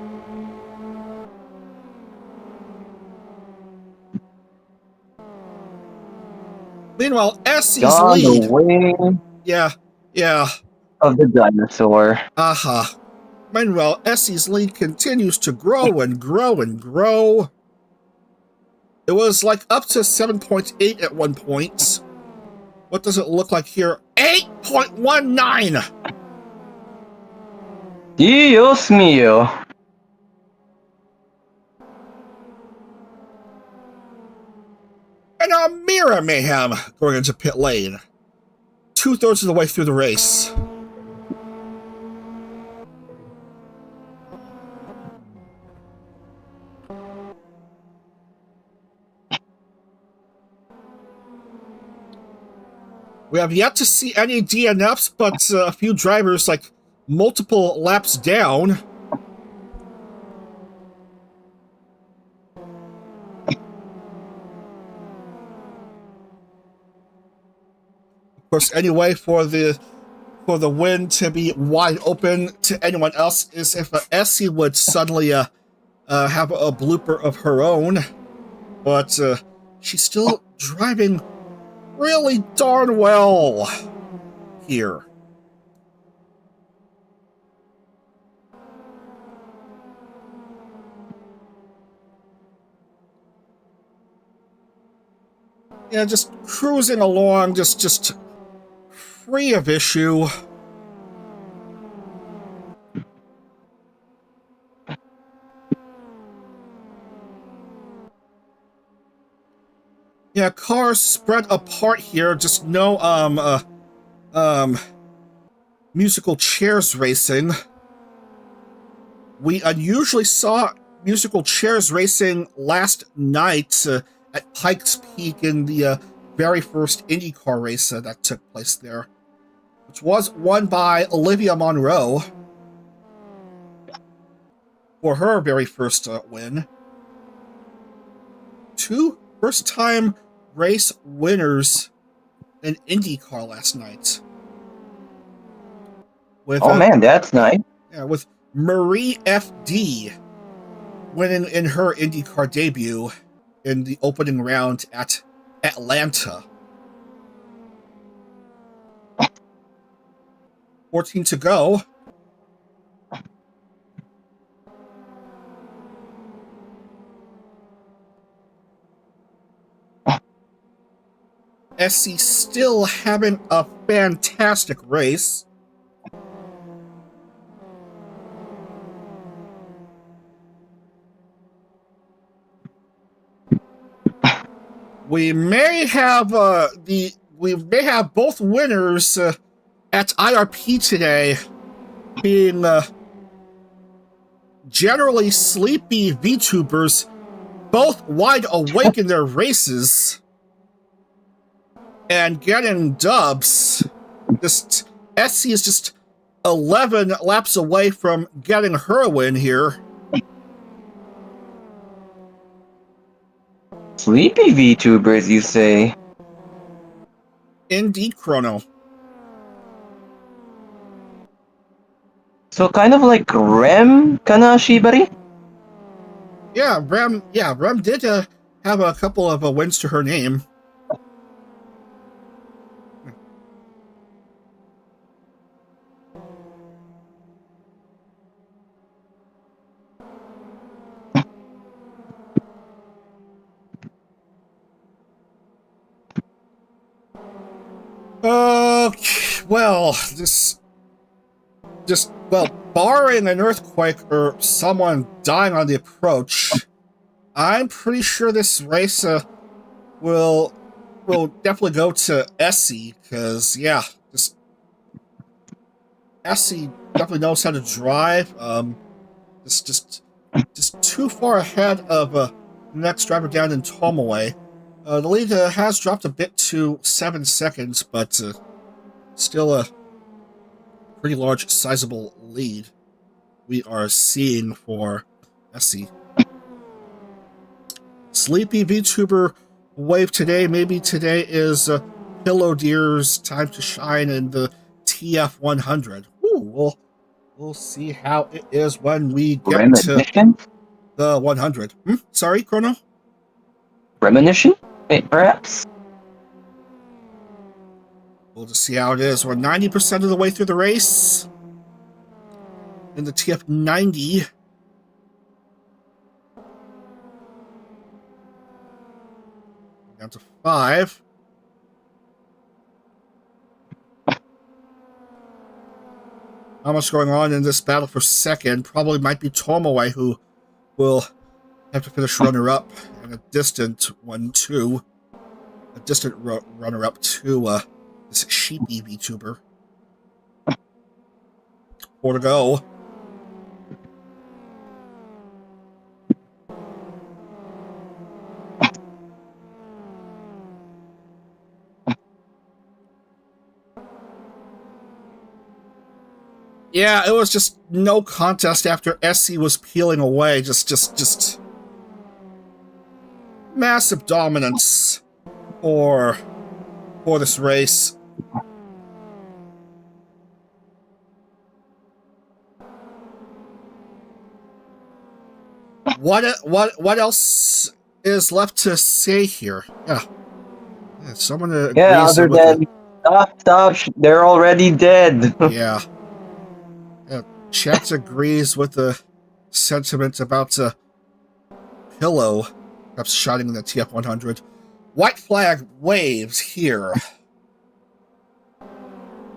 Meanwhile, Essie's Gone lead. the way Yeah. of the dinosaur. Meanwhile, Essie's lead continues to grow and grow and grow. It was like up to 7.8 at one point. What does it look like here? 8.19! Dios mío. And a mirror mayhem going into pit lane. 2/3 of the way through the race. We have yet to see any DNFs, but a few drivers like multiple laps down. Of course, anyway, for the win to be wide open to anyone else is if Essie would suddenly have a blooper of her own, but she's still driving really darn well here. Yeah, just cruising along, just free of issue. Yeah, cars spread apart here, just no musical chairs racing. We unusually saw musical chairs racing last night at Pikes Peak in the very first IndieCar race that took place there, which was won by Olivia Monroe for her very first win. 2 first-time race winners in IndieCar last night. With, Oh man, that's nice. Yeah, with Marie FD winning in her IndieCar debut in the opening round at Atlanta. 14 to go. SC still having a fantastic race. We may have both winners at IRP today being generally sleepy VTubers, both wide awake in their races and getting dubs. Just SC is just 11 laps away from getting her win here. Sleepy VTubers, you say? Indeed, Chrono. So kind of like Rem Kanashibari? Yeah, Rem did have a couple of wins to her name. Well, barring an earthquake or someone dying on the approach, I'm pretty sure this race will definitely go to Essie, because yeah, just Essie definitely knows how to drive. Just too far ahead of the next driver down in Tomoe. The lead has dropped a bit to 7 seconds, but still a pretty large, sizable lead we are seeing for Essie. Sleepy VTuber wave today. Maybe today is Pillow Deer's time to shine in the TF 100. Ooh, we'll see how it is when we get to the 100. Sorry, Chrono? Premonition? Perhaps? We'll just see how it is. We're 90% of the way through the race. In the TF 90. Down to 5. Not much going on in this battle for second. Probably might be Tomoe who will have to finish runner-up, and a distant 1-2. A distant runner-up to this sheepy VTuber. 4 to go. Yeah, it was just no contest after SC was peeling away. Just massive dominance for this race. What else is left to say here? Yeah, someone agrees. Yeah, other than stop, they're already dead. Yeah. Chat agrees with the sentiment about Pillow perhaps shining in the TF 100. White flag waves here.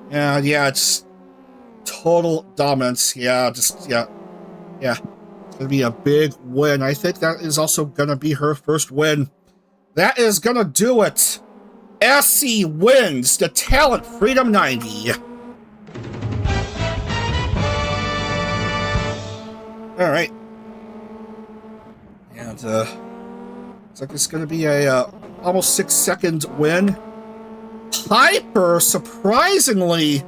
And yeah, it's total dominance. Yeah. It's gonna be a big win. I think that is also gonna be her first win. That is gonna do it. SC wins the Talent Freedom 90. All right, and looks like it's going to be a almost 6-second win. Piper surprisingly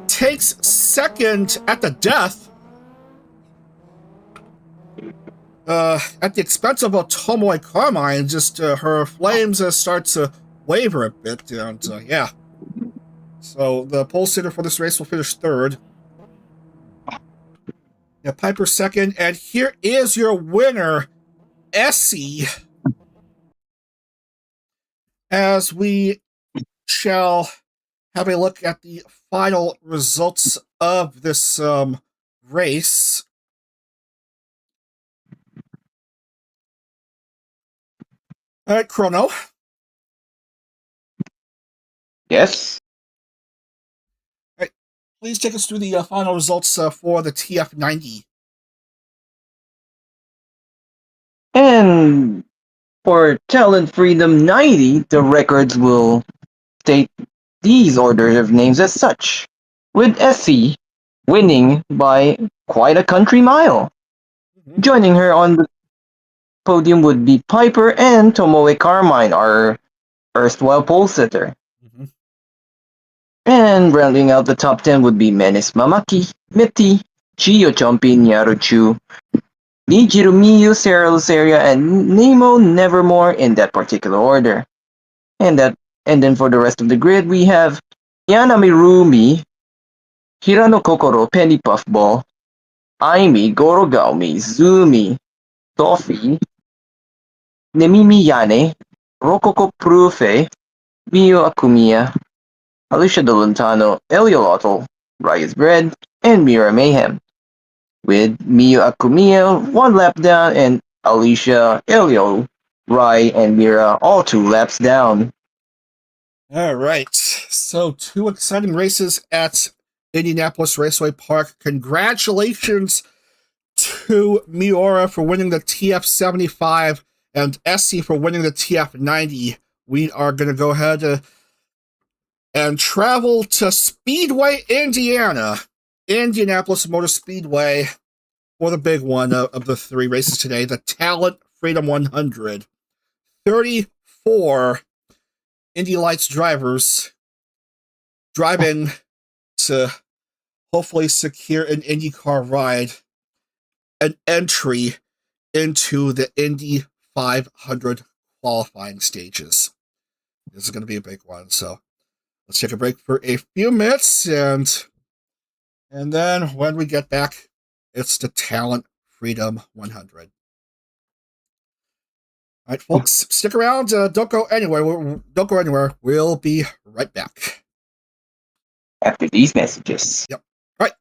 takes second at the death, at the expense of Tomoe Carmine. Just her flames start to waver a bit, and yeah. So the pole sitter for this race will finish third. Yeah, Piper second, and here is your winner, Essie. as we shall have a look at the final results of this race. All right, Chrono. Yes. All right, please take us through the final results for the TF90. And for Talent Freedom 90, the records will state these orders of names as such, with Essie winning by quite a country mile. Mm-hmm. Joining her on the podium would be Piper and Tomoe Carmine, our erstwhile pole sitter. Mm-hmm. And rounding out the top 10 would be Menes Mamaki, Mitty, Chiyo Chompin Yaruchu, Nijiru Miyu, Sarah Luceria, and Nemo Nevermore in that particular order. And then for the rest of the grid we have Yanami Rumi, Hirano Kokoro Penny Puffball, Aimi Gorogaomi, Zumi, Toffee, Nemimi Yane, Rococo Prufe, Mio Akumiya, Alicia Dolantano, Elio Lotto, Riot's Bread, and Mira Mayhem, with Mio Akumiya 1 lap down and Alicia, Elio, Rai, and Mira all 2 laps down. All right, so 2 exciting races at Indianapolis Raceway Park. Congratulations to Miura for winning the TF75 and Essie for winning the TF90. We are going to go ahead and travel to Speedway, Indiana, Indianapolis Motor Speedway, for the big one of the 3 races today, the Talent Freedom 100. 34 Indy Lights drivers driving to hopefully secure an IndyCar ride, an entry into the Indy 500 qualifying stages. This is going to be a big one, so let's take a break for a few minutes, and then when we get back, it's the Talent Freedom 100. All right, folks, stick around. Don't go anywhere. Don't go anywhere. We'll be right back after these messages. Yep. All right.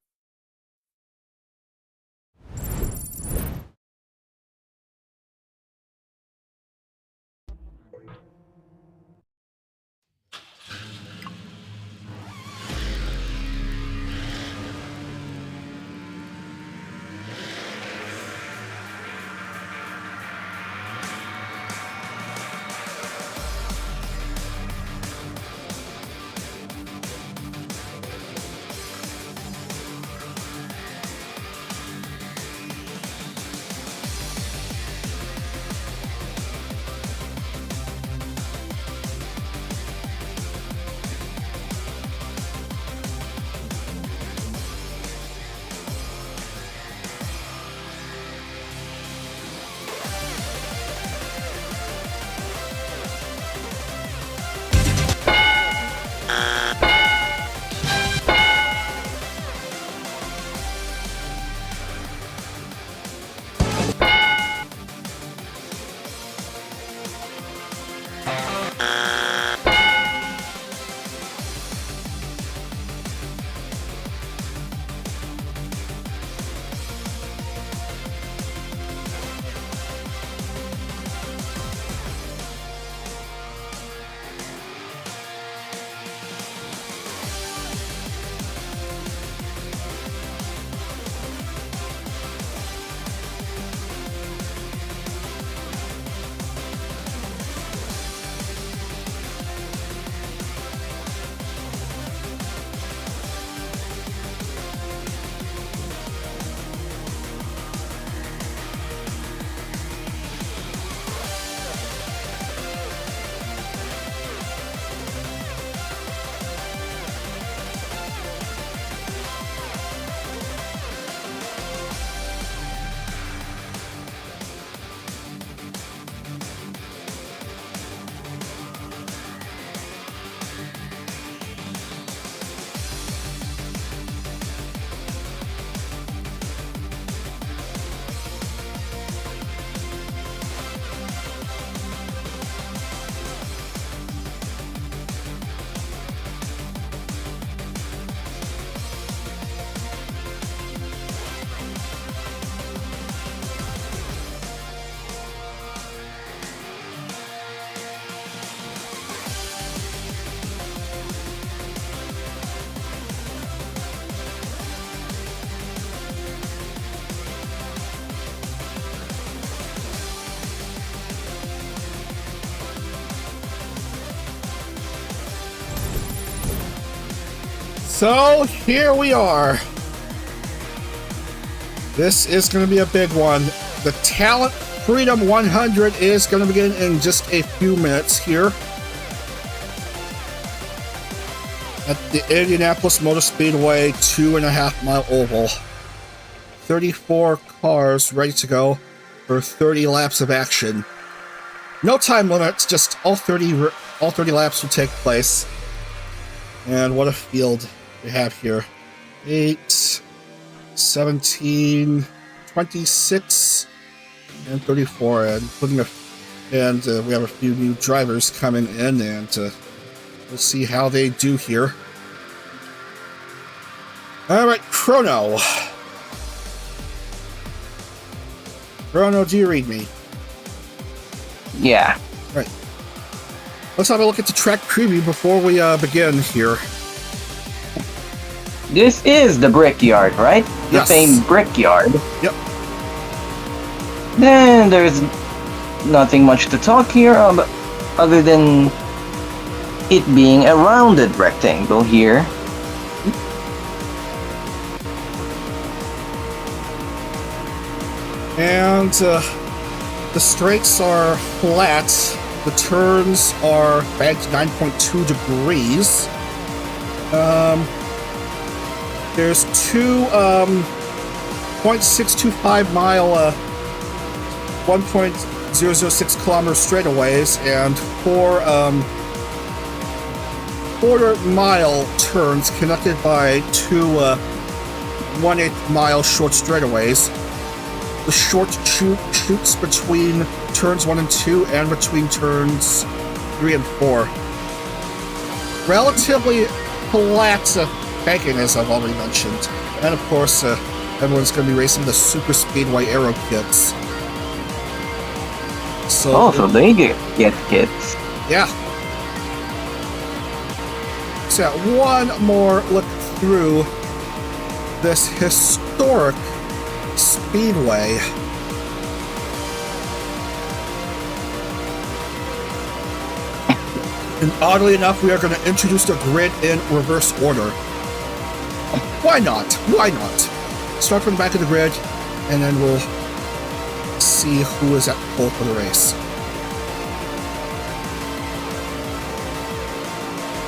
So here we are. This is going to be a big one. The Talent Freedom 100 is going to begin in just a few minutes here at the Indianapolis Motor Speedway 2.5 mile oval. 34 cars ready to go for 30 laps of action. No time limits, just all 30 laps will take place. And what a field we have here. 8, 17, 26, and 34, and we have a few new drivers coming in, and we'll see how they do here. All right, Chrono. Chrono, do you read me? Yeah. All right. Let's have a look at the track preview before we begin here. This is the Brickyard, right? The Yes. same Brickyard. Yep. Then there's nothing much to talk here other than it being a rounded rectangle here. And the straights are flat. The turns are banked 9.2 degrees. There's two 0.625 mile 1.006 kilometer straightaways and four quarter-mile turns connected by two 1/8 mile short straightaways. The short shoots between turns 1 and 2 and between turns 3 and 4. Relatively flat banking, as I've already mentioned. And of course, everyone's going to be racing the Super Speedway Aero kits. So they get kits. Yeah. So one more look through this historic speedway. And oddly enough, we are going to introduce the grid in reverse order. Why not? Why not? Start from the back of the grid, and then we'll see who is at pole for the race.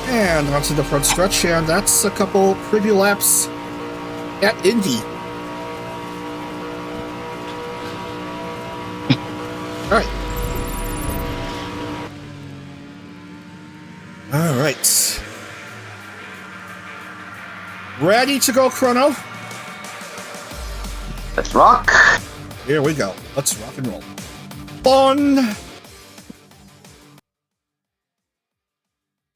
And onto the front stretch, and that's a couple preview laps at Indy. All right. Ready to go, Chrono? Let's rock. Here we go. Let's rock and roll. On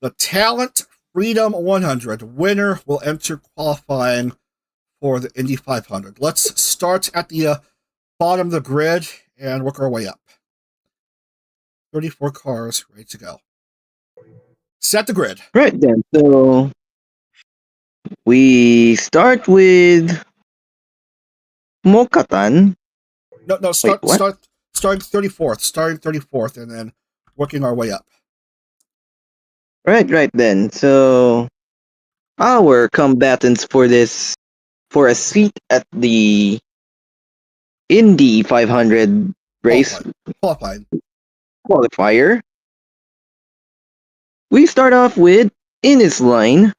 the Talent Freedom 100, winner will enter qualifying for the Indy 500. Let's start at the bottom of the grid and work our way up. 34 cars ready to go. Set the grid. Right then, so we start with Mokatan. No, starting 34th. Starting 34th and then working our way up. Right then. So our combatants for a seat at the Indy 500 race qualifier. We start off with Ines Line,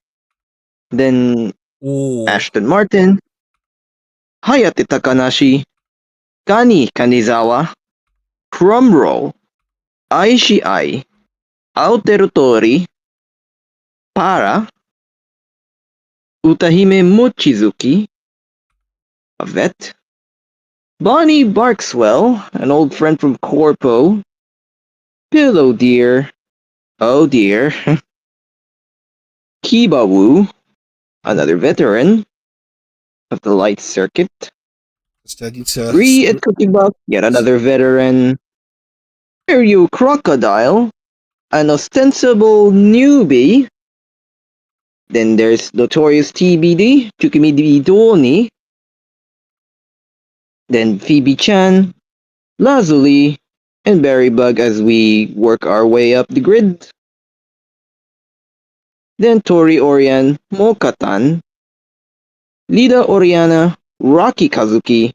then Ashton Martin, Hayate Takanashi, Kani Kanizawa, Crumroll, Aishi Ai, Aoterutori, Para, Utahime Mochizuki, a vet, Bonnie Barkswell, an old friend from Corpo, Pillow Deer, oh dear, Kiba Wu, another veteran of the light circuit, Ree at Cookie Buck, yet another veteran, Ryu Crocodile, an ostensible newbie. Then there's Notorious TBD, Tsukimi Doni, then Phoebe Chan, Lazuli, and Berrybug as we work our way up the grid. then Tori Orian, Mokatan, Lida Oriana, Rocky Kazuki,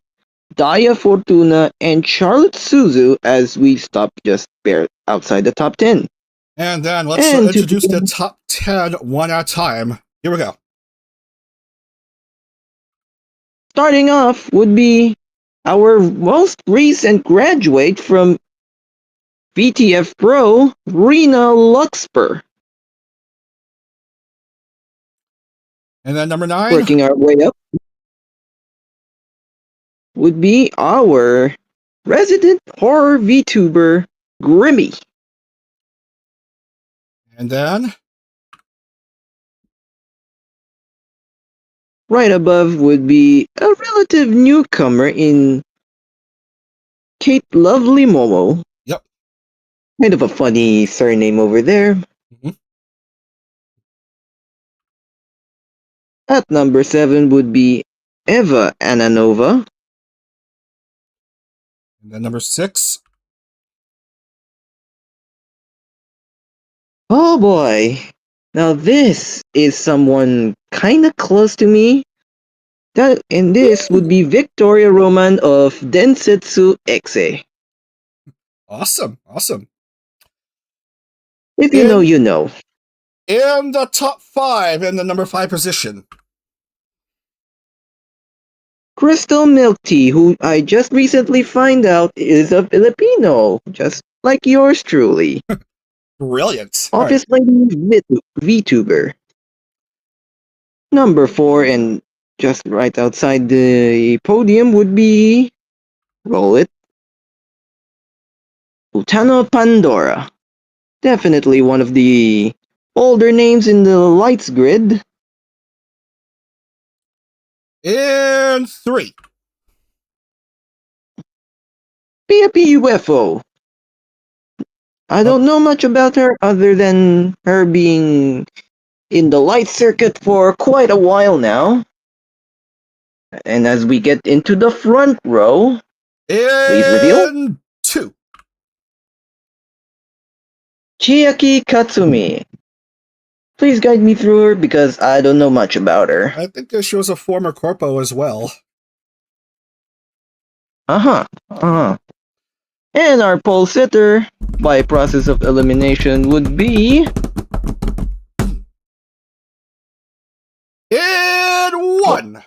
Daya Fortuna, and Charlotte Suzu as we stop just bare outside the top 10. And then let's And to introduce the begin, top 10 one at a time. Here we go. starting off would be our most recent graduate from VTF Pro, Rena Luxper. And then number 9. Working our way up would be our resident horror VTuber, Grimmy. And then Right above would be a relative newcomer in Kate Lovely Momo. Yep. Kind of a funny surname over there. Mhm. At number 7 would be Eva Ananova. And then number 6. Oh boy. Now this is someone kinda close to me. And this would be Victoria Roman of Densetsu Exe. Awesome. If you know, you know. In the top 5, in the number 5 position. Crystal Milk Tea, who I just recently find out is a Filipino, just like yours truly. Brilliant. Office Lady VTuber. Number 4, and just right outside the podium would be, roll it, Utano Pandora. Definitely one of the older names in the lights grid. In 3. PFP UFO. I don't know much about her other than her being in the light circuit for quite a while now. And as we get into the front row, please reveal. In 2. Chiaki Katsumi. Please guide me through her because I don't know much about her. I think she was a former corpo as well. And our pole sitter, by process of elimination, would be In 1.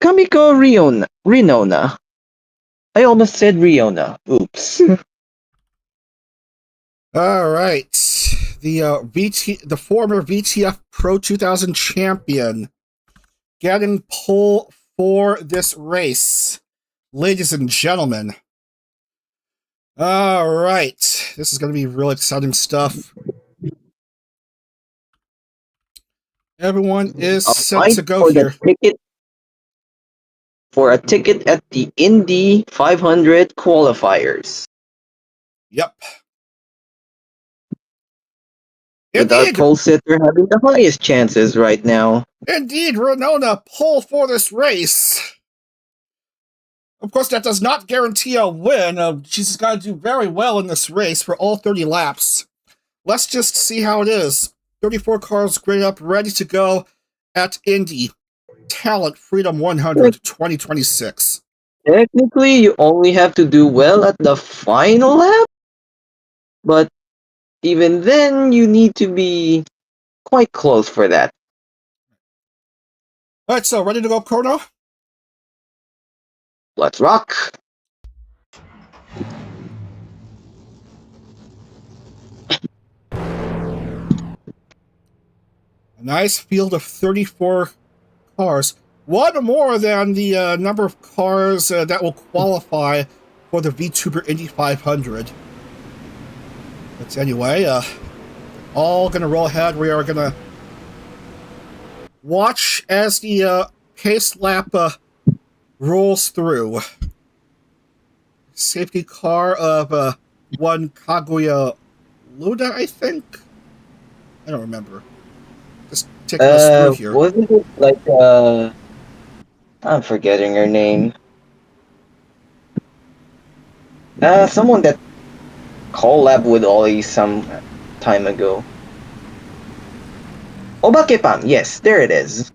Kamiko Rinona. I almost said Riona. Oops. All right. The former VTF Pro 2000 champion getting pole for this race. Ladies and gentlemen. All right. This is going to be real exciting stuff. Everyone is set to go here. For a ticket at the Indy 500 qualifiers. Yep. With our pole sitter having the highest chances right now. Indeed, Renona pole for this race. Of course, that does not guarantee a win. She's got to do very well in this race for all 30 laps. Let's just see how it is. 34 cars graded up, ready to go at Indy Talent Freedom 100 2026. Technically, you only have to do well at the final lap, but even then, you need to be quite close for that. All right, so ready to go, Chrono? Let's rock. A nice field of 34 cars. One more than the number of cars that will qualify for the VTuber Indy 500. But anyway, all going to roll ahead. We are going to watch as the pace lap rolls through. Safety car of one Kaguya Luda, I think? I don't remember. Just taking us through here. Wasn't it like, I'm forgetting her name. Someone that collab with Ollie some time ago. Obake-pan, yes, there it is.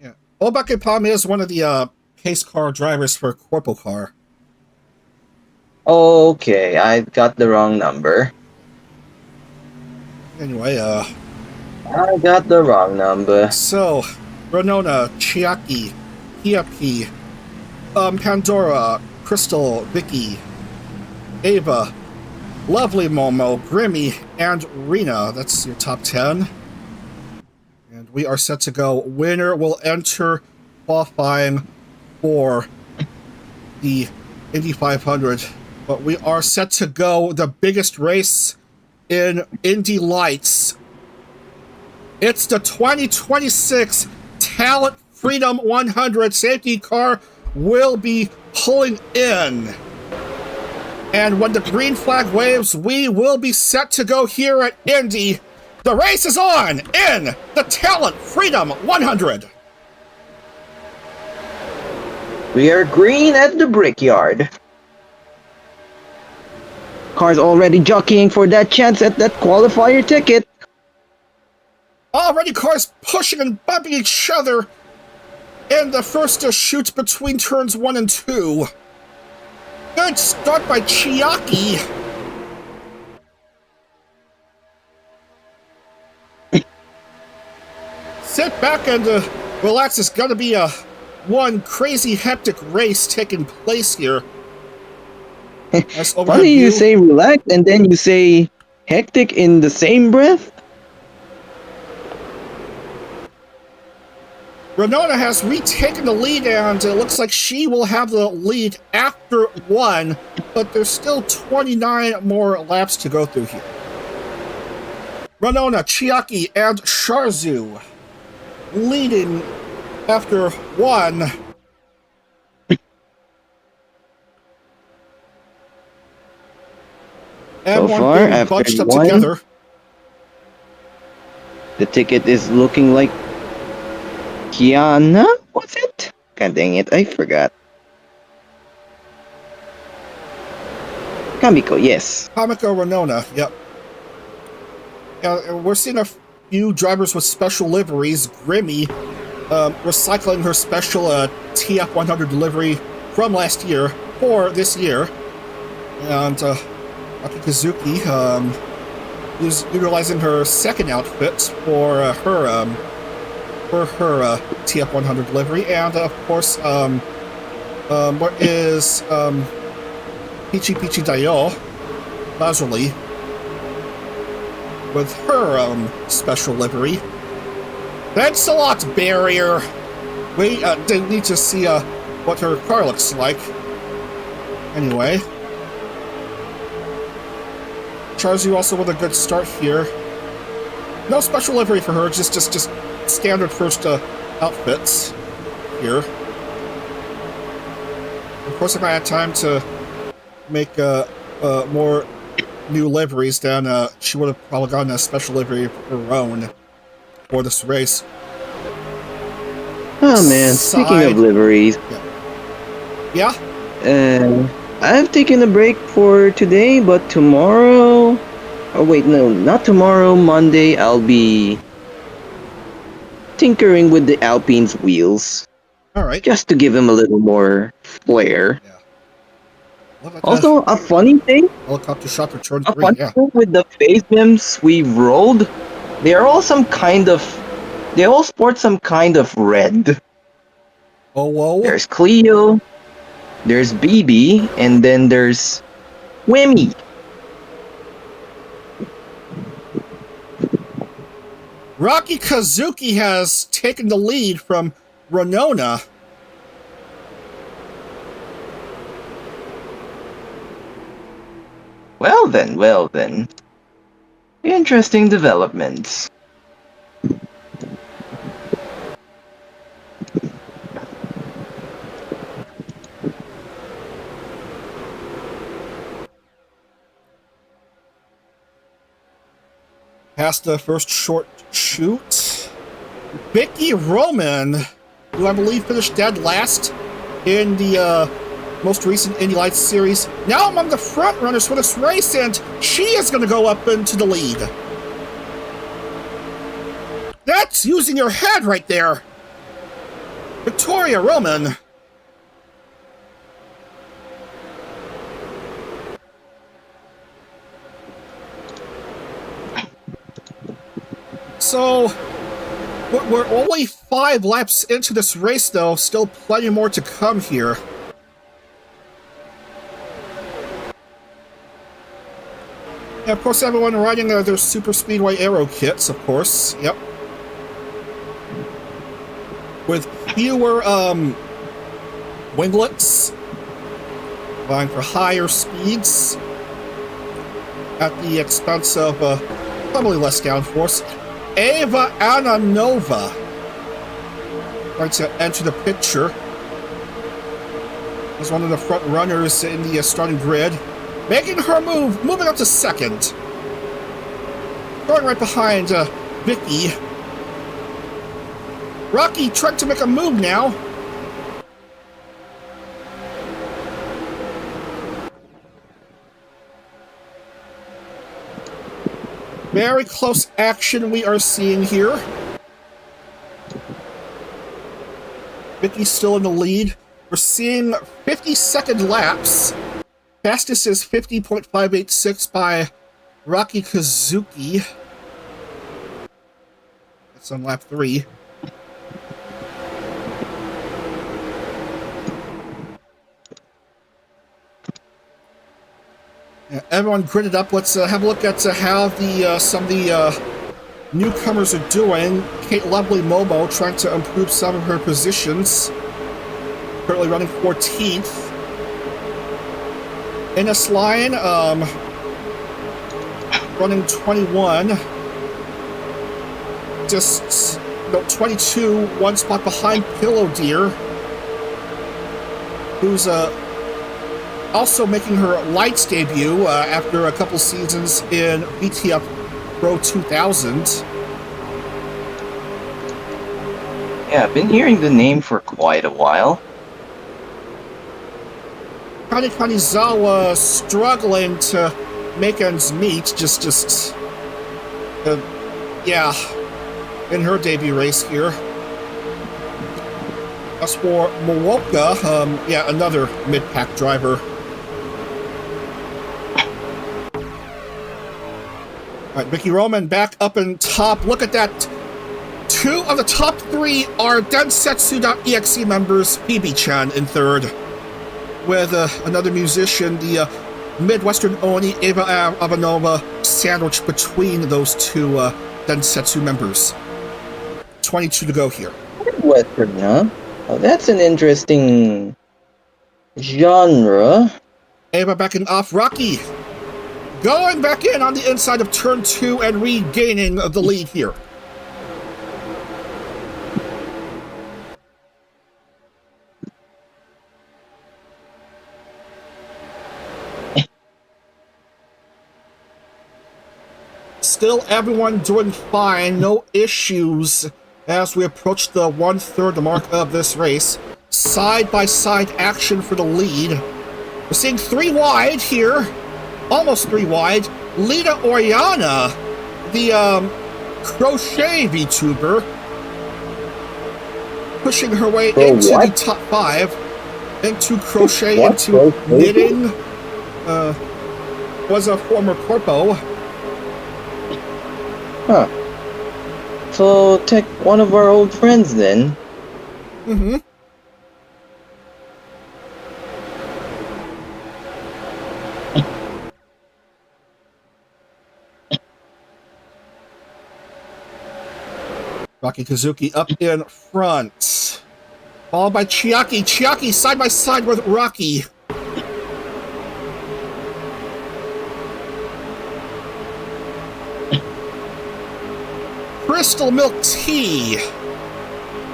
Yeah. Obake-pan is one of the pace car drivers for Corpo Car. Okay, I got the wrong number. Anyway, I got the wrong number. so, Renona, Chiaki, Hiapi, Pandora, Crystal, Vicky, Ava, Lovely Momo, Grimmy, and Rena. That's your top 10. And we are set to go. Winner will enter qualifying for the Indy 500. But we are set to go. The biggest race in Indy Lights. It's the 2026 Talent Freedom 100. Safety car will be pulling in. And when the green flag waves, we will be set to go here at Indy. The race is on in the Talent Freedom 100. We are green at the brickyard. Cars already jockeying for that chance at that qualifier ticket. Already cars pushing and bumping each other in the first shoot between turns 1 and 2. Good start by Chiaki. Sit back and relax. It's gonna be one crazy hectic race taking place here. Funny you say relax and then you say hectic in the same breath. Renona has retaken the lead, and it looks like she will have the lead after 1, but there's still 29 more laps to go through here. Renona, Chiaki, and Sharzu leading after 1. So far, after bunched up 1, together. The ticket is looking like Kiana? What's it? God dang it, I forgot. Kamiko, yes. Kamiko Renona, yep. We're seeing a few drivers with special liveries. Grimmy recycling her special TF 100 livery from last year for this year. And Akikazuki is utilizing her second outfit for her TF 100 livery. And of course, what is Pichi Pichi Dayo, Lazuli, with her special livery. Thanks a lot, Barrier. We didn't need to see what her car looks like. Anyway, Charzu also with a good start here. No special livery for her, just standard first outfits here. Of course, if I had time to make more new liveries, then she would have probably gotten a special livery of her own for this race. Oh man, speaking of liveries. Yeah? I've taken a break for today, but tomorrow... Oh wait, no, not tomorrow, Monday, I'll be tinkering with the Alpine's wheels. Alright. Just to give them a little more flair. Yeah. Also, a funny thing. Helicopter shot for turn 3, thing with the phase bims we've rolled, they all sport some kind of red. Oh, whoa. There's Cleo, there's BB, and then there's Wemmy. Rocky Kazuki has taken the lead from Renona. Well then. Interesting developments. Past the first short shoot, Vicky Roman, who I believe finished dead last in the most recent Indy Lights series. Now among the front runners for this race, and she is going to go up into the lead. That's using your head right there. Victoria Roman. So, we're only 5 laps into this race, though. Still plenty more to come here. And of course, everyone riding their Super Speedway Aero kits, of course. Yep. With fewer winglets, vying for higher speeds at the expense of probably less downforce. Eva Ananova trying to enter the picture as one of the front runners in the starting grid, making her move, moving up to second, going right behind Vicky. Rocky trying to make a move now. Very close action we are seeing here. Vicky's still in the lead. We're seeing 50-second laps. Fastest is 50.586 by Rocky Kazuki. That's on lap 3. Yeah, everyone gridded up. Let's have a look at how the some of the newcomers are doing. Kate Lovely Momo trying to improve some of her positions. Currently running 14th. Ines Line, running 21. Just no, 22, one spot behind Pillow Deer, who's also making her lights debut after a couple seasons in VTF Pro 2000. Yeah, I've been hearing the name for quite a while. Kani Kanizawa struggling to make ends meet, yeah, in her debut race here. As for Mowoka, yeah, another mid-pack driver. All right, Vicky Roman back up in top. Look at that. 2 of the top 3 are Densetsu.exe members. Phoebe-chan in third. With another musician, the Midwestern Oni, Eva Avanova, sandwiched between those 2 Densetsu members. 22 to go here. Midwestern, huh? Oh, that's an interesting genre. Eva backing off Rocky. Going back in on the inside of turn 2 and regaining the lead here. Still everyone doing fine, no issues as we approach the 1/3 mark of this race. Side-by-side action for the lead. We're seeing 3 wide here. Almost 3 wide. Lita Oriana, the crochet VTuber, pushing her way into the top 5. Into crochet, into knitting. Was a former corpo. Huh. So, take one of our old friends then. Mm-hmm. Rocky Kazuki up in front. Followed by Chiaki. Chiaki side by side with Rocky. Crystal Milk Tea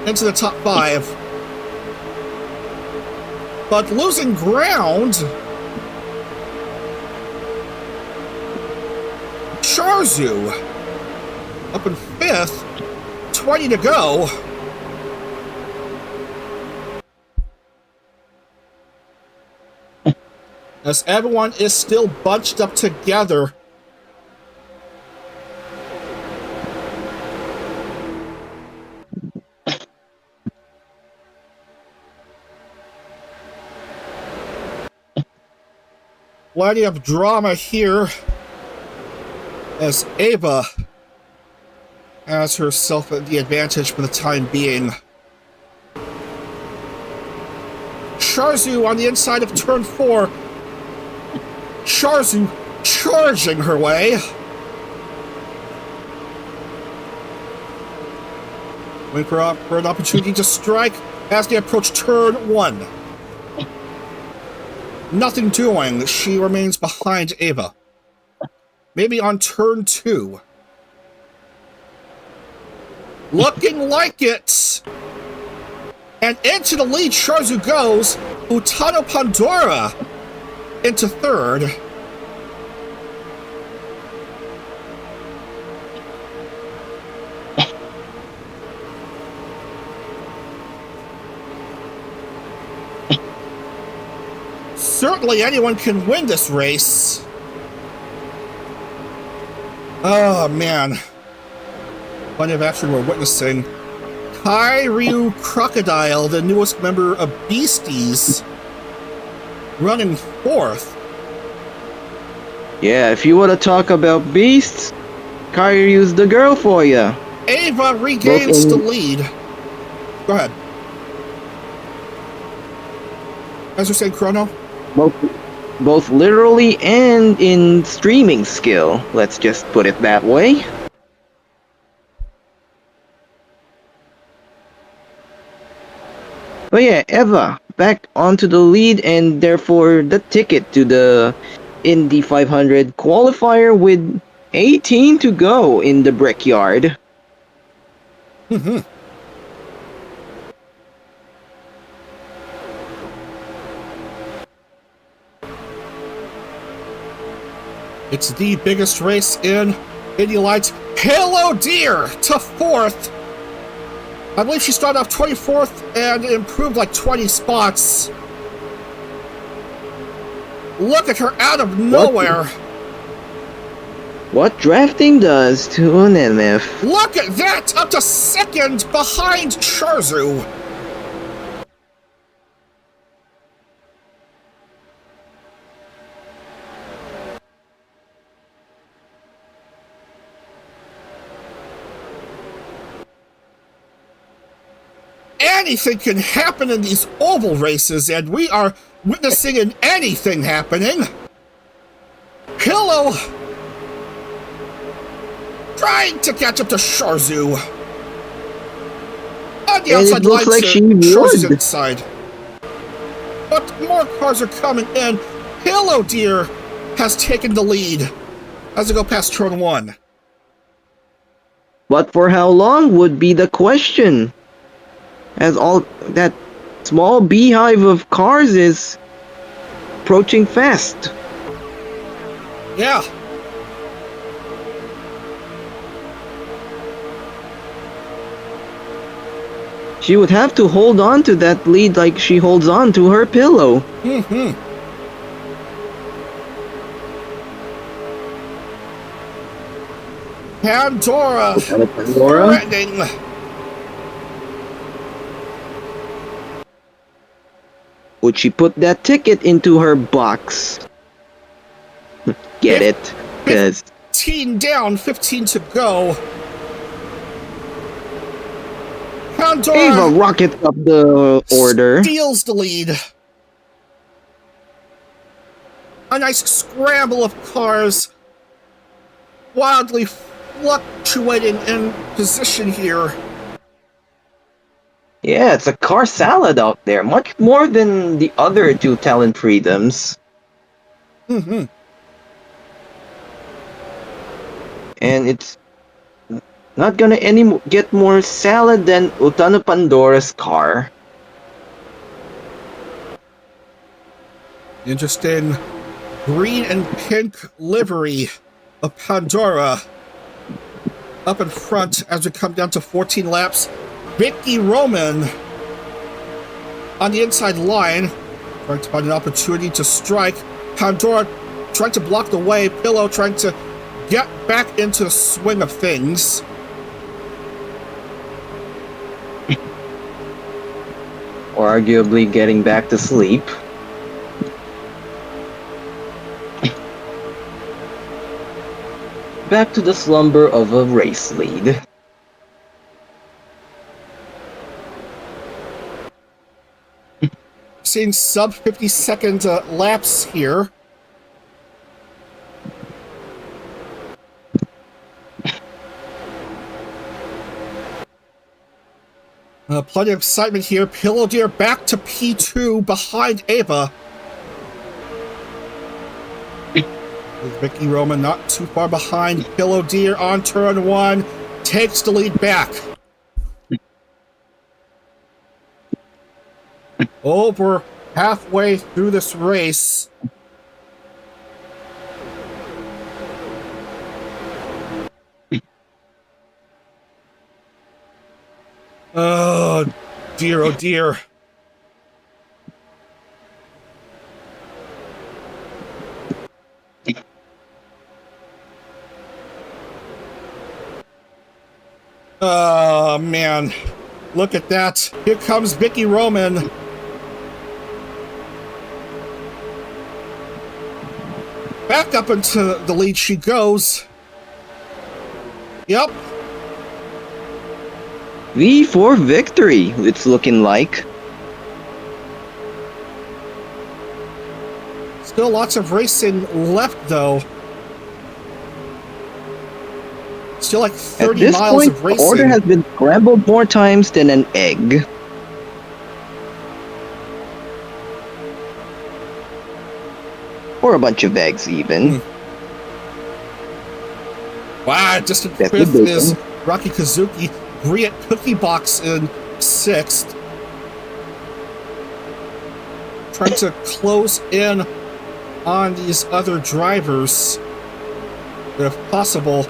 into the top 5. But losing ground. Charzu up in 5th. 20 to go. as everyone is still bunched up together. Plenty of drama here as Ava has herself at the advantage for the time being. Sharzu on the inside of turn 4. Sharzu charging her way. Waiting for an opportunity to strike as they approach turn 1. Nothing doing. She remains behind Ava. Maybe on turn 2. Looking like it. And into the lead Sharzu goes. Utano Pandora into 3rd. Certainly anyone can win this race. Oh, man. Plenty of action we're witnessing. Kairyu Crocodile, the newest member of Beasties, running 4th. Yeah, if you want to talk about beasts, Kairyu's the girl for you. Ava regains the lead. Go ahead. As you're saying, Chrono? Both literally and in streaming skill, let's just put it that way. But yeah, Eva back onto the lead and therefore the ticket to the Indy 500 qualifier with 18 to go in the brickyard. It's the biggest race in Indy Lights. Hello, dear, to 4th. I believe she started off 24th and improved like 20 spots. Look at her out of nowhere. What drafting does to an MF. Look at that! Up to 2nd behind Sharzu. Anything can happen in these oval races, and we are witnessing an anything happening. Pillow trying to catch up to Sharzu. On the outside line, like Sharzu's inside. But more cars are coming in. Pillow Deer has taken the lead as they go past turn 1. But for how long would be the question? As all that small beehive of cars is approaching fast. Yeah. She would have to hold on to that lead like she holds on to her pillow. Pandora threatening. Would she put that ticket into her box? Get it? 'Cause 15 down, 15 to go. Pandora Ava rockets up the order. Steals the lead. A nice scramble of cars. Wildly fluctuating in position here. Yeah, it's a car salad out there. Much more than the other two talent freedoms. And it's not gonna get more salad than Utano Pandora's car. Interesting green and pink livery of Pandora up in front as we come down to 14 laps. Vicky Roman on the inside line, trying to find an opportunity to strike. Pandora trying to block the way, Pillow trying to get back into the swing of things. Or arguably getting back to sleep. Back to the slumber of a race lead. Seeing sub 50-second laps here. Plenty of excitement here. Pillow Deer back to P2 behind Ava. With Vicky Roman not too far behind. Pillow Deer on turn 1. Takes the lead back. Over halfway through this race. Oh dear, oh dear. Oh man, look at that. Here comes Vicky Roman. Back up into the lead she goes. Yep. V4 victory, it's looking like. Still lots of racing left, though. Still like 30 miles of racing. The order has been scrambled more times than an egg. Or a bunch of eggs, even. Wow, distant fifth is Rocky Kazuki. Briet Cookie Box in 6th. Trying to close in on these other drivers. If possible.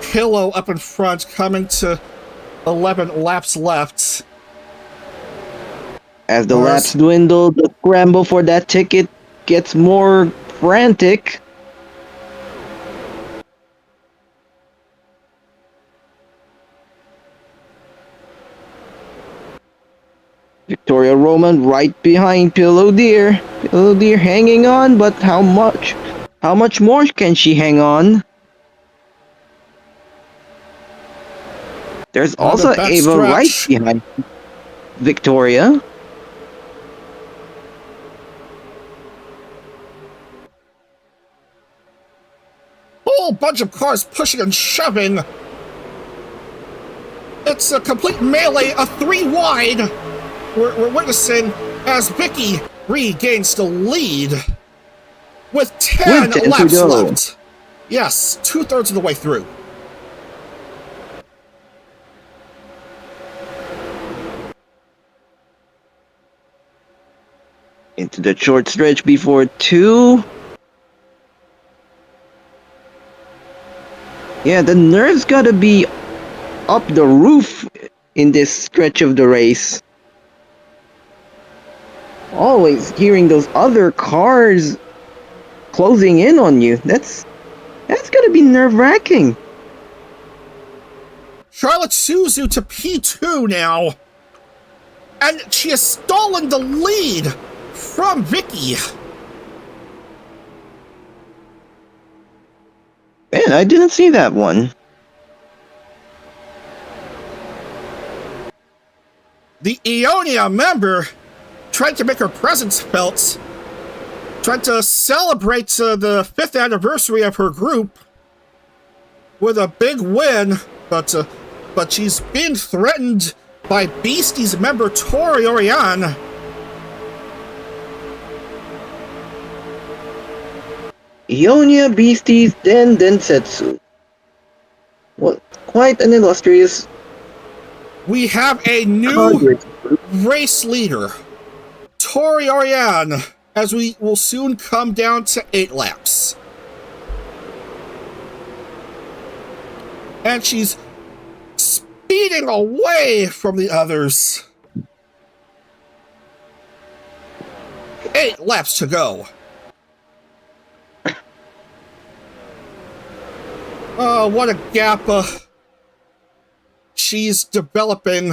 Pillow up in front, coming to 11 laps left. As the laps dwindle, the scramble for that ticket gets more frantic. Victoria Roman right behind Pillow Deer. Pillow Deer hanging on, but how much? How much more can she hang on? There's also Ava right behind Victoria. Whole bunch of cars pushing and shoving. It's a complete melee, a 3 wide. We're witnessing as Vicky regains the lead with 10 laps left. Yes, 2/3 of the way through. Into the short stretch before 2. Yeah, the nerves gotta be up the roof in this stretch of the race. Always hearing those other cars closing in on you. That's gotta be nerve-wracking. Charlotte Suzu to P2 now. And she has stolen the lead from Vicky. Man, I didn't see that one. The Ionia member trying to make her presence felt, trying to celebrate the 5th anniversary of her group with a big win, but she's being threatened by Beasties member Tori Orion. Ionia, Beasties, then Densetsu. What? Quite an illustrious. We have a new race leader, Tori Orion, as we will soon come down to 8 laps. And she's speeding away from the others. 8 laps to go. Oh, what a gap she's developing.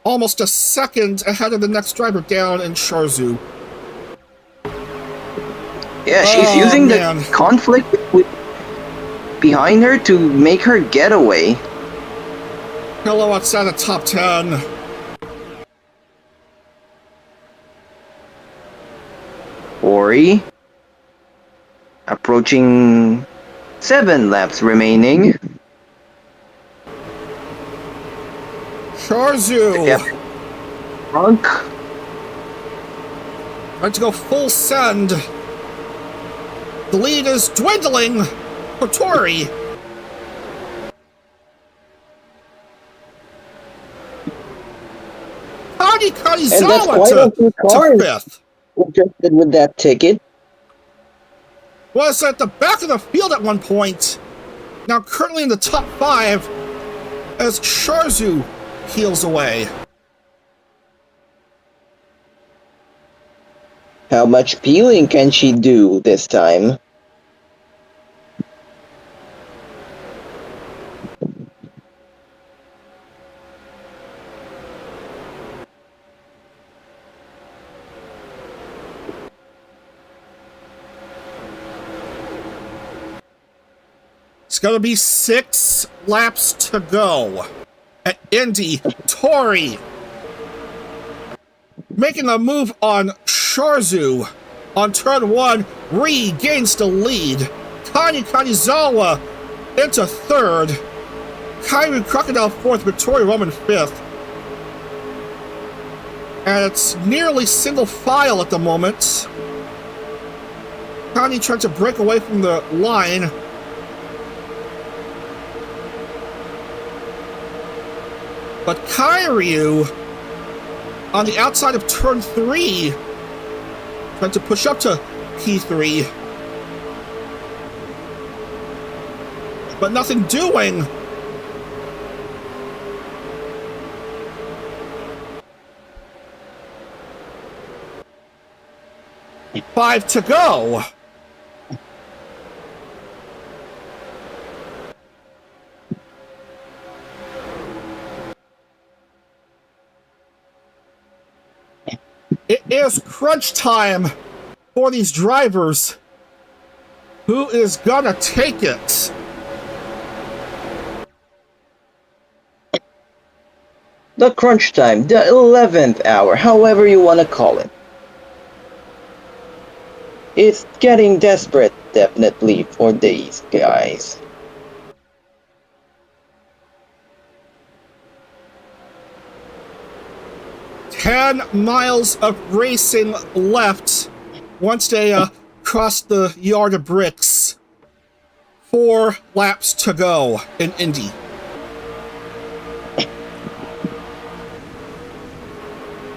Almost a second ahead of the next driver down in Sharzu. Yeah, she's using the conflict behind her to make her get away. Hello outside the top 10. Ori. Approaching 7 laps remaining. Sharzu. Yep. Trunk. Trying to go full send. The lead is dwindling for Tori. Kani Kanizawa to fifth. Interested with that ticket. Was at the back of the field at one point. Now currently in the top 5 as Sharzu heals away. How much peeling can she do this time? It's going to be 6 laps to go. At Indy, Tori making a move on Sharzu. On turn 1, regains the lead. Kani Kanizawa into 3rd. Kairu Crocodile 4th, Victoria Roman 5th. And it's nearly single file at the moment. Kani trying to break away from the line. But Kairu, on the outside of turn 3, trying to push up to P3. But nothing doing. Five to go. It is crunch time for these drivers. Who is gonna take it? The crunch time, the 11th hour, however you want to call it. It's getting desperate, definitely, for these guys. "10 miles of racing left once they cross the yard of bricks. 4 laps to go in Indy.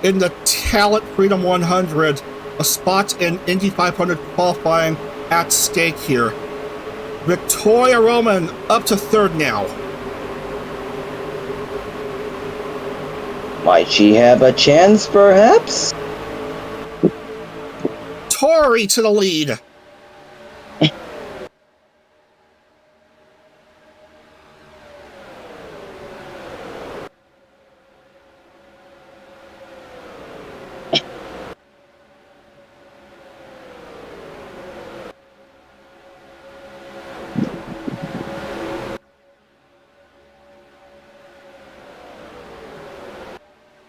In the Talent Freedom 100, a spot in Indy 500 qualifying at stake here. Victoria Roman up to 3rd now. Might she have a chance, perhaps? Tori to the lead.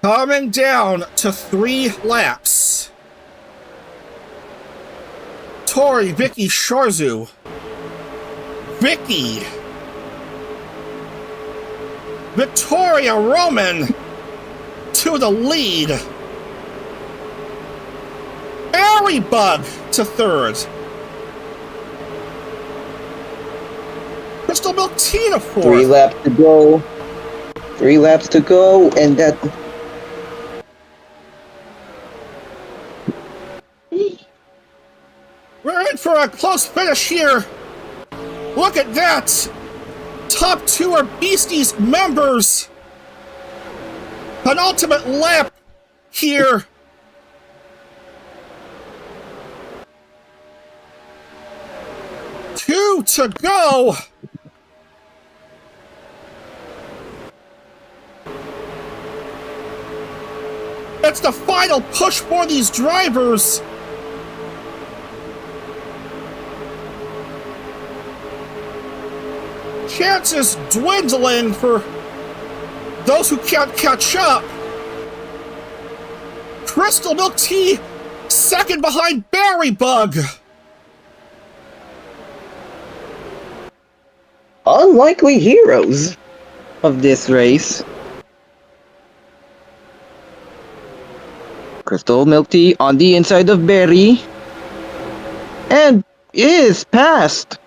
Coming down to 3 laps. Tori, Vicky, Sharzu. Vicky. Victoria Roman to the lead. Bug to 3rd. Crystal Milk Tea to 4th. 3 laps to go. 3 laps to go, and that... We're in for a close finish here. Look at that. Top 2 are Beasties members. Penultimate lap here. Two to go. It's the final push for these drivers. Chances dwindling for those who can't catch up. Crystal Milk Tea second behind Berry Bug. Unlikely heroes of this race. Crystal Milk Tea on the inside of Berry. And is passed.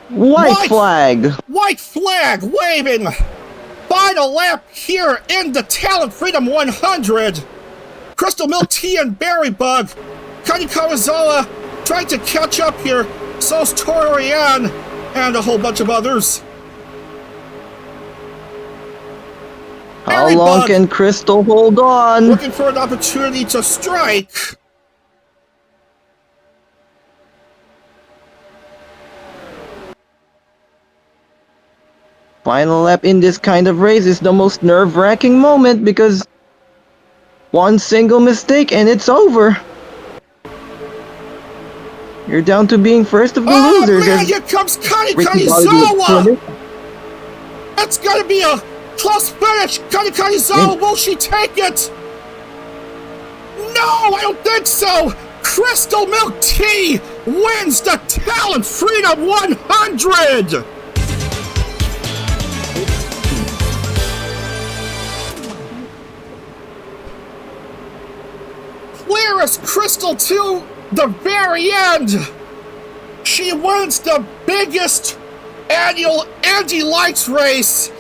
White flag. White flag waving. Final lap here in the Talent Freedom 100. Crystal Milk Tea and Berry Bug. Kani Kamizawa trying to catch up here. So's Torian and a whole bunch of others. How long can Crystal hold on? Looking for an opportunity to strike. Final lap in this kind of race is the most nerve-wracking moment because one single mistake and it's over. You're down to being first of the losers. Man, here comes Kani Kanizawa! It's gonna be a close finish! Kani Kanizawa, will she take it? No, I don't think so! Crystal Milk Tea wins the Talent Freedom 100! Clear as crystal to the very end! She wins the biggest annual Indy Lights race!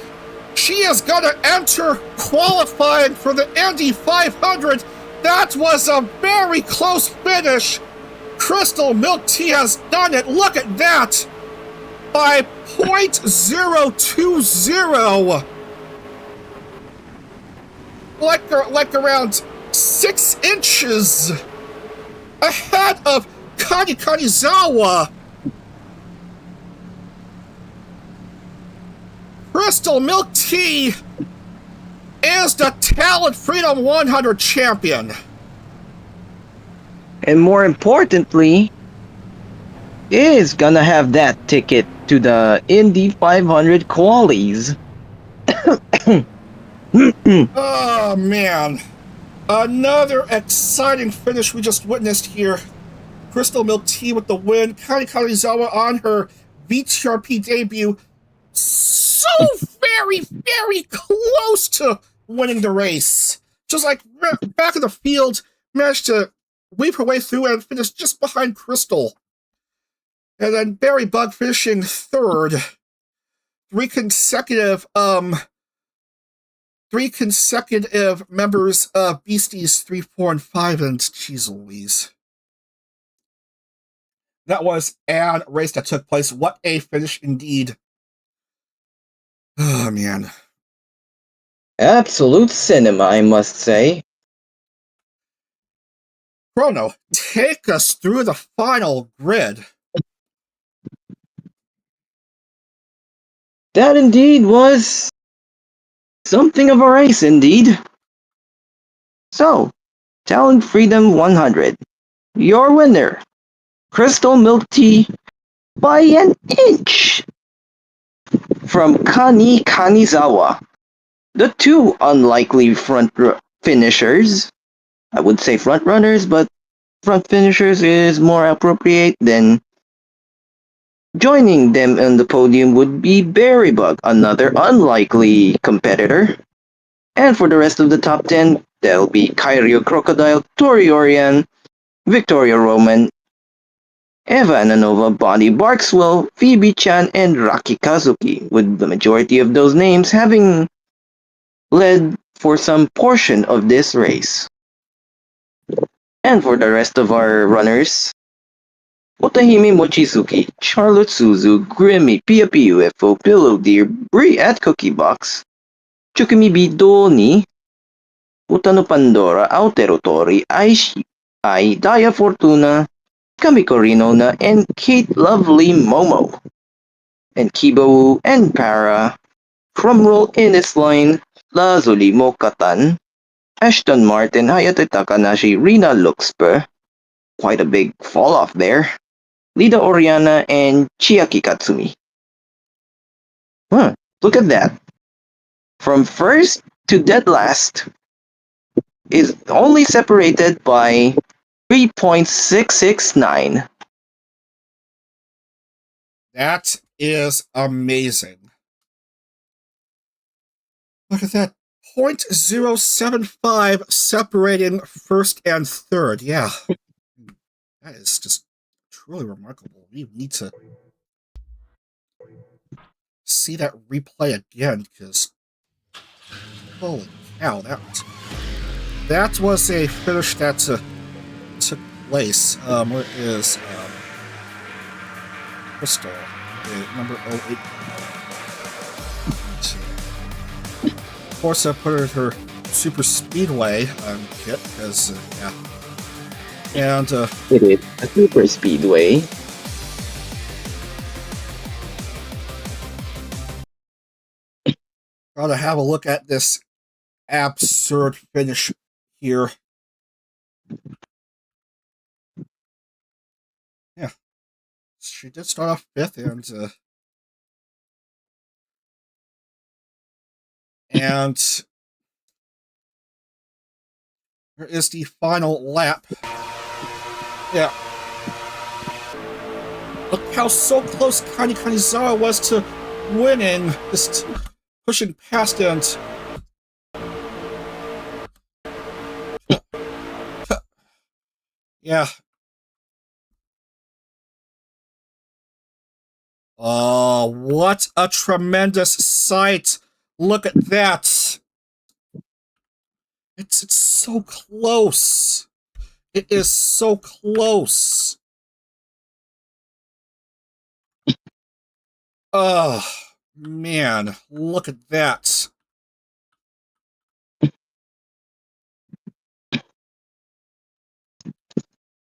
She is gonna enter qualifying for the Indy 500. That was a very close finish. Crystal Milk Tea has done it. Look at that! By .020. Like around 6 inches ahead of Kani Kanizawa. Crystal Milk Tea is the Talent Freedom 100 champion. And more importantly, is gonna have that ticket to the Indy 500 qualies. Oh man. Another exciting finish we just witnessed here. Crystal Milk Tea with the win. Kani Kanizawa on her VTRP debut. So very, very close to winning the race. Just like back in the field, managed to weave her way through and finish just behind Crystal. And then Berry Bug finishing third. Three consecutive members of Beasties 3, 4, and 5, and geez Louise. That was a race that took place. What a finish indeed. Oh, man. Absolute cinema, I must say. Chrono, take us through the final grid. That indeed was something of a race, indeed. So, Talent Freedom 100. Your winner, Crystal Milk Tea, by an inch. From Kani Kanizawa. The two unlikely front finishers. I would say front runners, but front finishers is more appropriate than joining them on the podium would be Berry Bug, another unlikely competitor. And for the rest of the top 10, there'll be Kairio Crocodile, Tori Orion, Victoria Roman, Eva Ananova, Bonnie Barkswell, Phoebe Chan, and Raki Kazuki, with the majority of those names having led for some portion of this race. And for the rest of our runners, Otahime Mochizuki, Charlotte Suzu, Grimmy, Pia PUFO, Pillow Deer, Brie at Cookie Box, Chukimi Bidoni, Utano Pandora, Aotero Tori, Aishi, Ai, Daya Fortuna, Kamiko Rinona, and Kate Lovely Momo. And Kibo and Para, Crumroll Ines Line, Lazuli Mokatan, Ashton Martin, Hayate Takanashi, Rina Luxper. Quite a big fall off there. Lida Oriana and Chiaki Katsumi. Huh, look at that. From first to dead last is only separated by 3.669. That is amazing. Look at that. 0.075 separating first and third. Yeah. That is just truly remarkable. We need to see that replay again, because holy cow, that was a finish that took place. Where is Crystal? Number 08. Of course, I put her super speedway kit, because yeah. And It is a super speedway. gotta have a look at this absurd finish here. Yeah, she did start off 5th, and here is the final lap. Yeah. Look how so close Kani Kanizawa was to winning. Just pushing past and yeah. Oh, what a tremendous sight. Look at that. It's so close. It is so close. Oh, man. Look at that.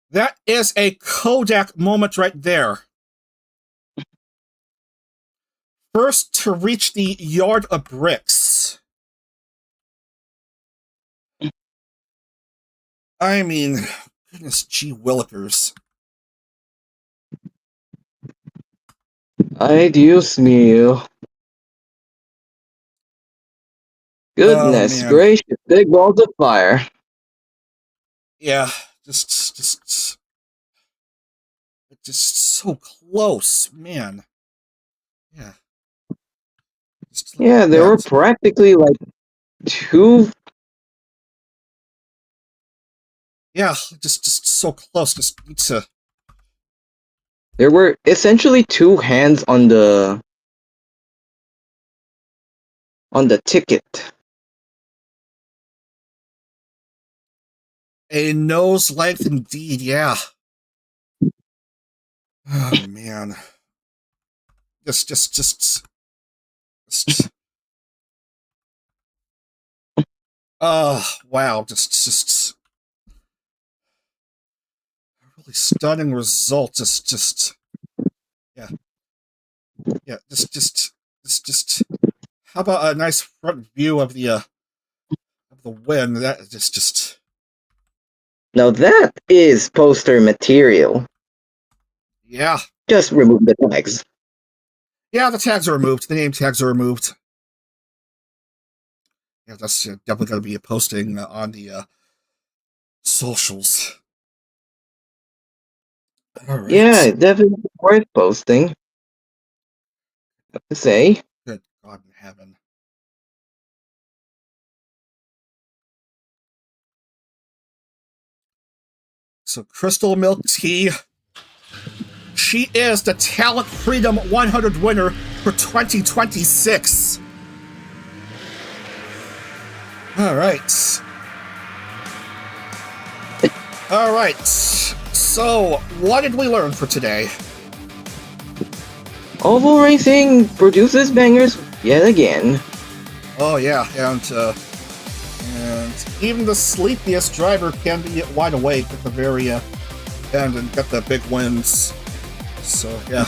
That is a Kodak moment right there. First to reach the yard of bricks. I mean, goodness gee willikers. Ay, Dios mío. Goodness gracious, big balls of fire. Yeah, just so close, man. Yeah. Yeah, there were practically like two. Yeah, just so close. Just need to. There were essentially two hands on the ticket. A nose length indeed, yeah. Oh man. Just. Oh wow! Just really stunning result. Just yeah. Just. How about a nice front view of the win? That just. Now that is poster material. Yeah. Just remove the tags. Yeah, the tags are removed. The name tags are removed. Yeah, that's definitely going to be a posting on the socials. All right. Yeah, definitely worth posting. I have to say. Good God in heaven. So Crystal Milk Tea, she is the Talent Freedom 100 winner for 2026. All right. All right. So, what did we learn for today? Oval Racing produces bangers yet again. Oh yeah, and even the sleepiest driver can be wide awake at the very end and get the big wins. So yeah.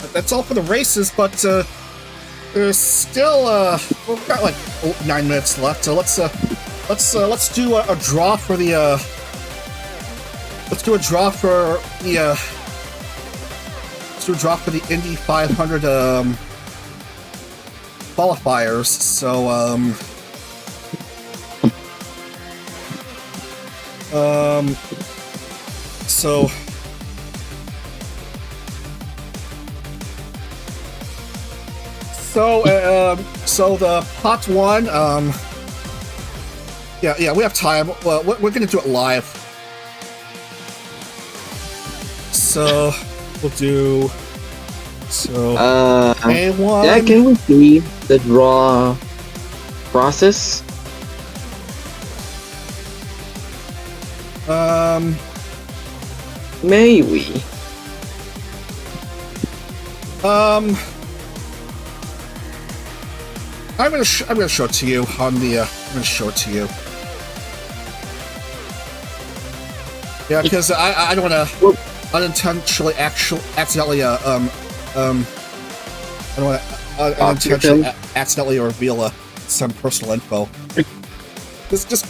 But that's all for the races, but there's still we've got like 9 minutes left, so let's do a draw for the let's do a draw for the Indy 500 qualifiers. So so the pot one, yeah, we have time. Well, we're gonna do it live. So we'll do A1. Yeah, can we see the draw process? May we? I'm gonna show it to you on the. I'm gonna show it to you. Yeah, because I don't want to unintentionally accidentally I don't want to unintentionally accidentally reveal some personal info. Just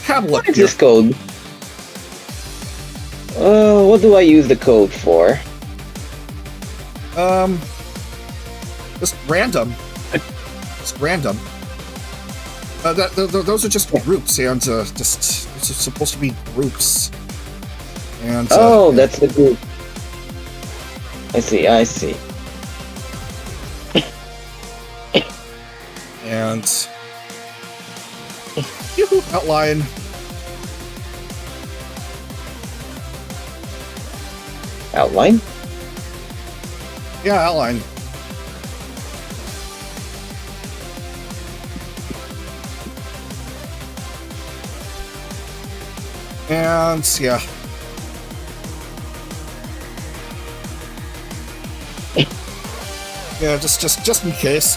have a look. What is this code? What do I use the code for? Just random. Just random. Those are just groups, and just it's supposed to be groups. And that's the group. I see. And outline. Outline? Yeah, outline. And yeah. Yeah, just in case.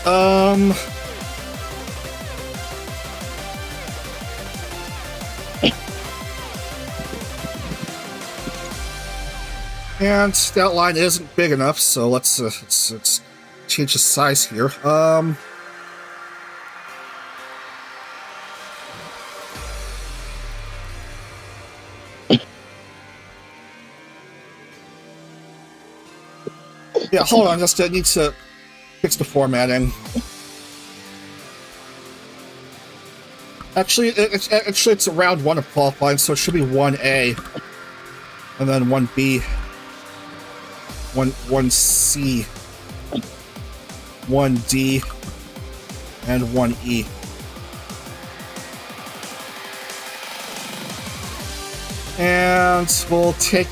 And the outline isn't big enough, so let's change the size here. Yeah, hold on, just need to fix the formatting. Actually, it's round 1 of qualifying, so it should be 1A, and then 1B, 1C, 1D, and 1E. And we'll take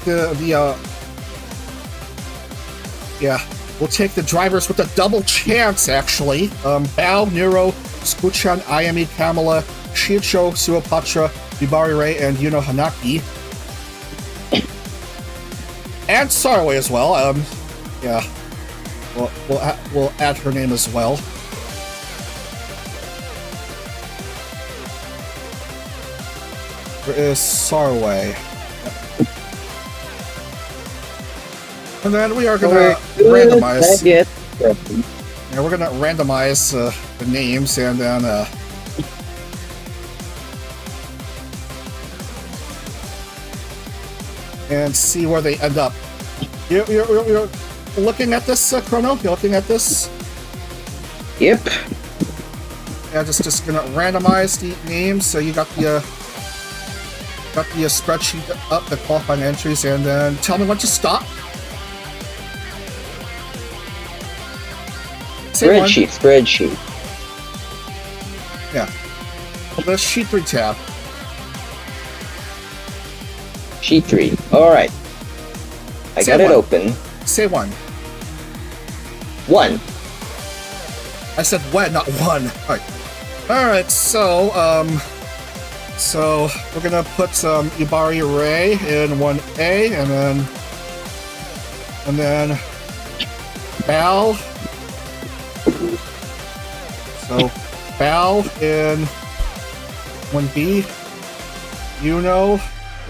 we'll take the drivers with a double chance, actually. Bao, Nero, Skuchan, Ayami, Kamala, Shicho, Suopatra, Bibari Ray, and Yuno Hanaki. And Sarway as well. Yeah. We'll add her name as well. There is Sarway. And then we are gonna randomize. Yeah, we're gonna randomize the names, and then and see where they end up. You're looking at this, Chrono? You're looking at this? Yep. Yeah, just gonna randomize the names. So you got the spreadsheet up, the qualifying entries, and then tell me when to stop. Spreadsheet. Yeah. The sheet 3 tab. Sheet 3. Alright. I got it open. Say 1. 1. I said when, not 1. Alright, so we're gonna put Ibari Ray in 1A, and then Bal. So Bal in 1B, Yuno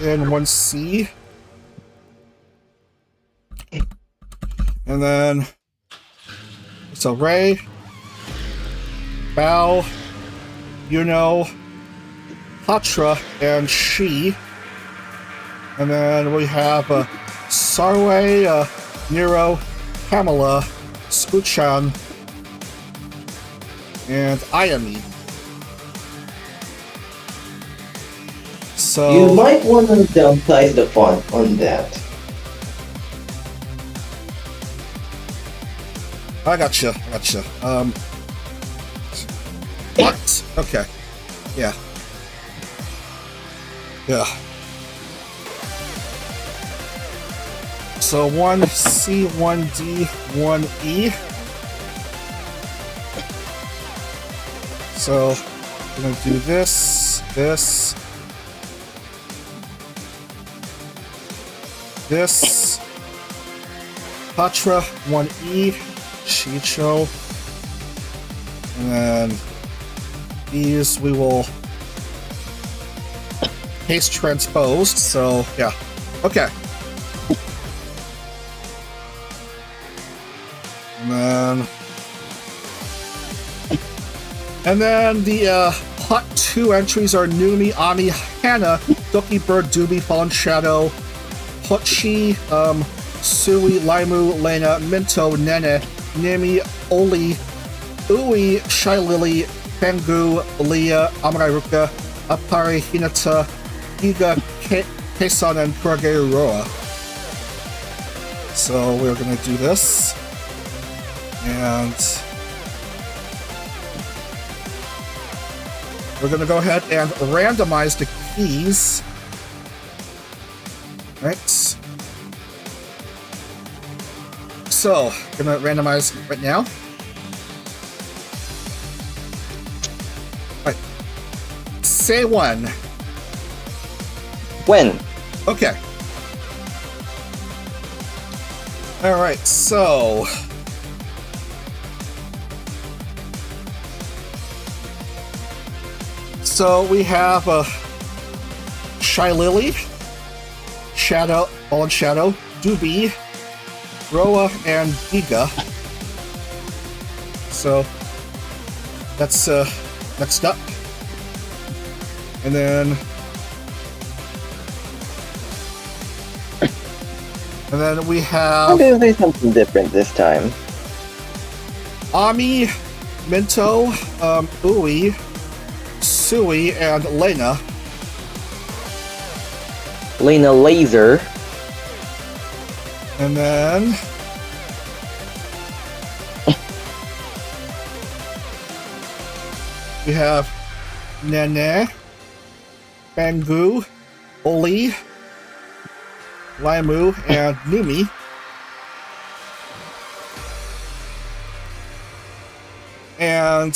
in 1C, and then So Ray, Bao, Yuno, Patra, and Shi. And then we have Sarway, Nero, Pamela, Skuchan, and Ayami. So You might want to downsize the font on that. I gotcha. What? Okay. Yeah. So 1C, 1D, 1E. So we're gonna do this, Patra, 1E, Chicho, and then these we will paste transposed, so yeah. Okay. And then the Hot 2 entries are Numi, Ami, Hana, Doki Bird, Doobie, Fallen Shadow, Hochi, Sui, Laimu, Lena, Minto, Nene, Nimi, Oli, Ui, Shy Lily, Pengu, Leah, Amarairuka, Apare, Hinata, Higa, Keisan, and Kurage Roa. So we're gonna do this. And we're going to go ahead and randomize the keys. Right. So, I'm going to randomize right now. Right. Say when. When? Okay. All right, so we have Shy Lily, Shadow, Fallen Shadow, Doobie, Roa, and Giga. So that's next up. And then we have... I'm gonna say something different this time. Ami, Minto, Ui, Sui, and Lena. Lena Laser. And then... we have Nene, Bangu, Oli, Laimu, and Numi. And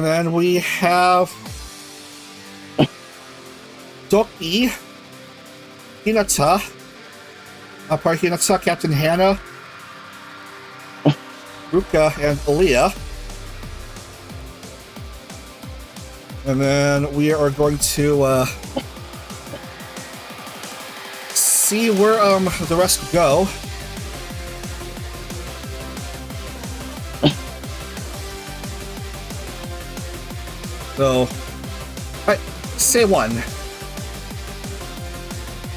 then we have Doki, Hinata, part Hinata, Captain Hannah, Ruka, and Aaliyah. And then we are going to see where the rest go. So, alright, say one.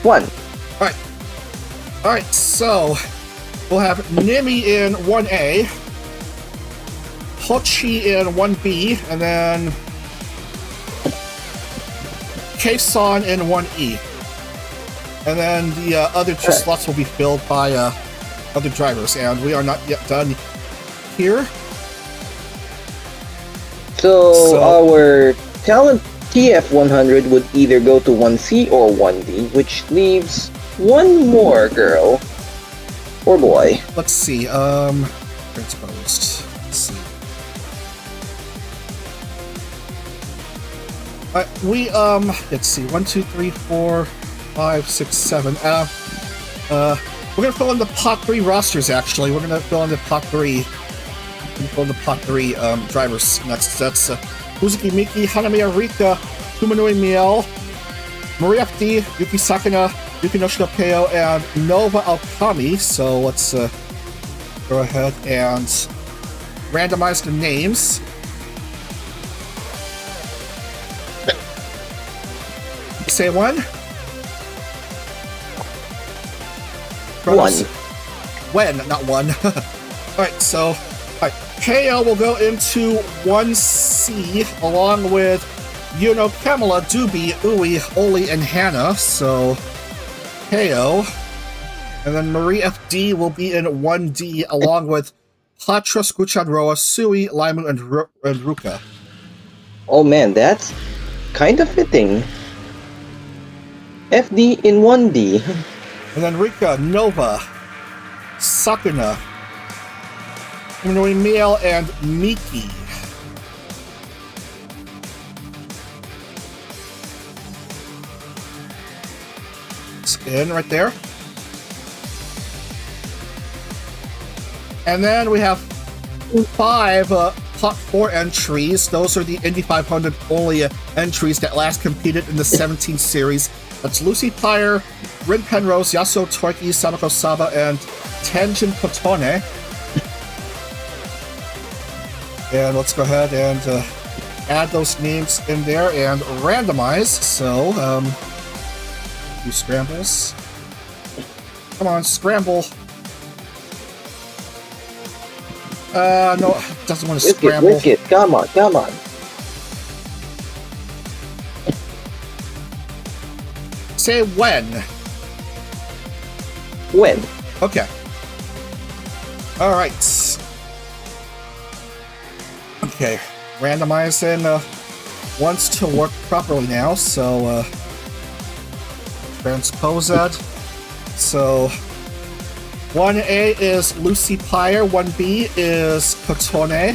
One. Alright, so we'll have Nimi in 1A, Hochi in 1B, and then Keisan in 1E. And then the other two slots will be filled by other drivers, and we are not yet done here. So our talent TF100 would either go to 1C or 1D, which leaves one more girl. Or boy. Let's see, transposed. Let's see. Let's see, 1, 2, 3, 4, 5, 6, 7. We're gonna fill in the pot 3 rosters, actually. We're gonna fill in the pot 3. The pot 3 drivers next. That's Uzuki Miki, Hanamiya Rika, Kumanoi Miel, Maria FD, Yuki Sakana, Yukinoshino Peo, and Nova Alkami. So let's go ahead and randomize the names. Say one. When, not one. Alright, so Peo will go into 1C along with Yuno, Kamala, Doobie, Ui, Oli, and Hannah. So Peo. And then Marie FD will be in 1D along with Patra, Skuchan, Roa, Sui, Laimu, and Ruka. Oh man, that's kind of fitting. FD in 1D. And then Rika, Nova, Sakuna, Miel, and Miki. Spin right there. And then we have 5 Pot 4 entries. Those are the Indy 500 only entries that last competed in the 17th series. That's Lucy Pyre, Rin Penrose, Yasuo Torki, Samako Saba, and Tenjin Kotone. And let's go ahead and add those names in there and randomize. So, do scrambles. Come on, scramble. No, it doesn't want to scramble. Risk it. Come on, come on. Say when. When? Okay. Alright. Okay, randomizing wants to work properly now, so transpose that. So 1A is Lucy Pyre, 1B is Kotone,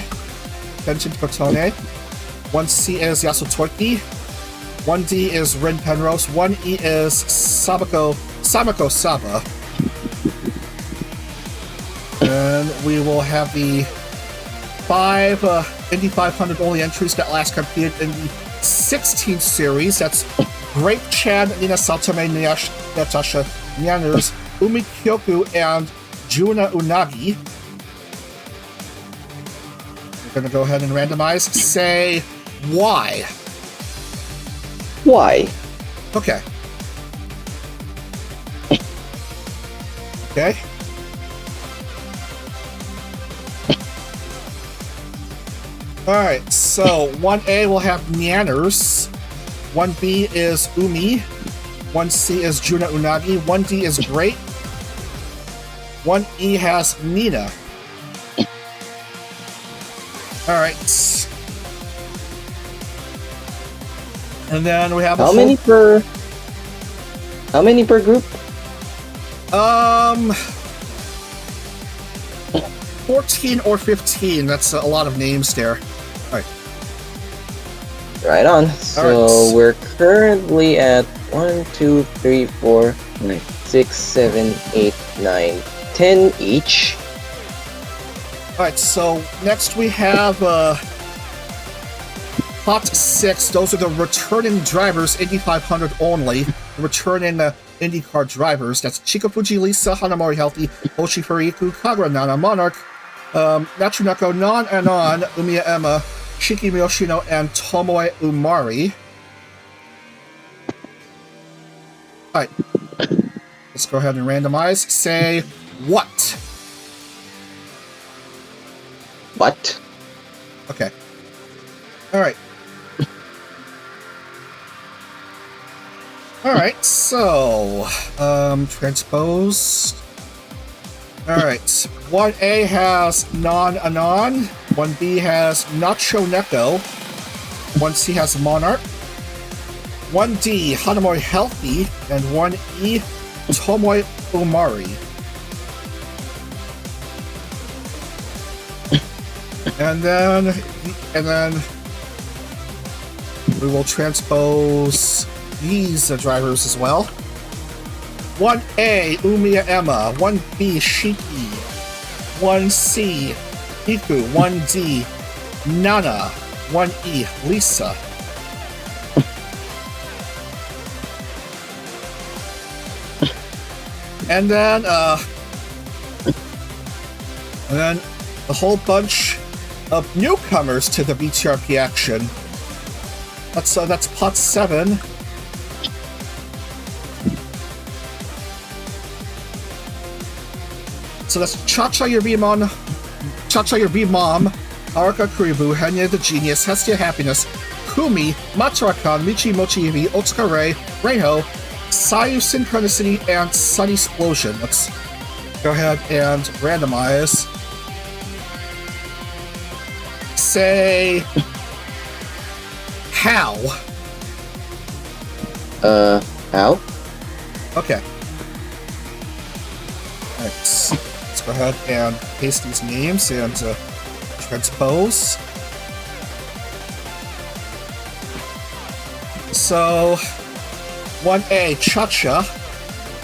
Tenjin Kotone, 1C is Yasutorki, 1D is Rin Penrose, 1E is Samako Saba. And we will have the 5 Indy 500 only entries that last competed in the 16th series. That's Grape Chan, Nina Saltome, Natasha Nyanners, Umi Kyoku, and Juna Unagi. We're going to go ahead and randomize. Say why. Why? Okay. Okay. Alright, so 1A will have Nyanners, 1B is Umi, 1C is Juna Unagi, 1D is Great, 1E has Nina. Alright. And then we have how many per group? 14 or 15. That's a lot of names there. Alright. Right on. So we're currently at 1, 2, 3, 4, 6, 7, 8, 9, 10 each. Alright, so next we have Pot 6. Those are the returning drivers, Indy 500 only. The returning IndyCar drivers. That's Chikafuji Lisa, Hanamori Healthy, Oshi Furiku, Kagura Nana, Monarch, Natsunako, Non Anon, Umiya Emma, Shiki Miyoshino, and Tomoe Umari. Alright. Let's go ahead and randomize. Say what? What? Okay. Alright. Alright, so transpose. Alright, 1A has Non-Anon, 1B has Nacho Neko, 1C has Monarch, 1D Hanamori Healthy, and 1E Tomoe Umari. And then we will transpose these drivers as well. 1A, Umiya Emma. 1B, Shiki. 1C, Iku. 1D, Nana. 1E, Lisa. And then a whole bunch of newcomers to the VTRP action. That's pot 7. So that's Cha-Cha Your V-Mom, Haruka Kuribu, Henya the Genius, Hestia Happiness, Kumi, Matarakan, Michi Mochi Yubi, Otsuka Rei, Reiho, Sayu Synchronicity, and Sun Explosion. Let's go ahead and randomize. Say how. How? Okay. Alright, let's go ahead and paste these names and transpose. So, 1A, Cha-Cha,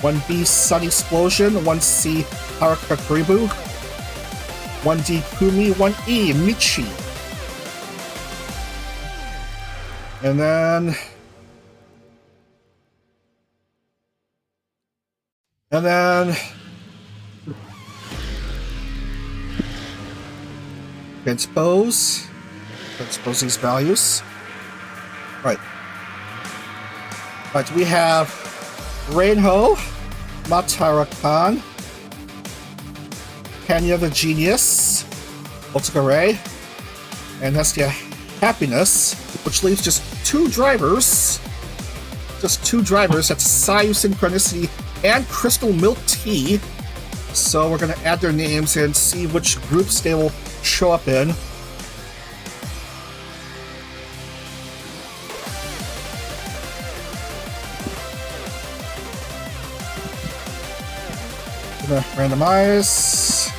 1B, Sun Explosion, 1C, Haruka Kuribu, 1D, Kumi, 1E, Michi. And then transpose these values. Right, we have Reinho, Matara-kan, Hanya the Genius, Otsuka Rei, and Hestia Happiness, which leaves just two drivers. That's Sayu Synchronicity and Crystal Milk Tea. So we're going to add their names and see which groups they will show up in. Gonna randomize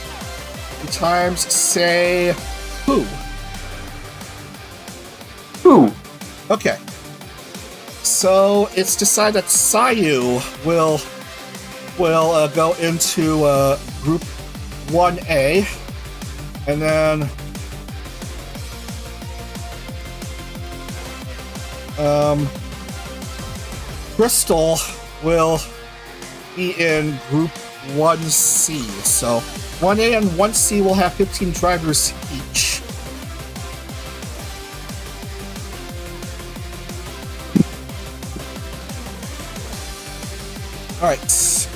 3 times. Say who? Who? Okay. So it's decided that Sayu will go into group 1A, and then Crystal will be in group 1C. So 1A and 1C will have 15 drivers each. Alright.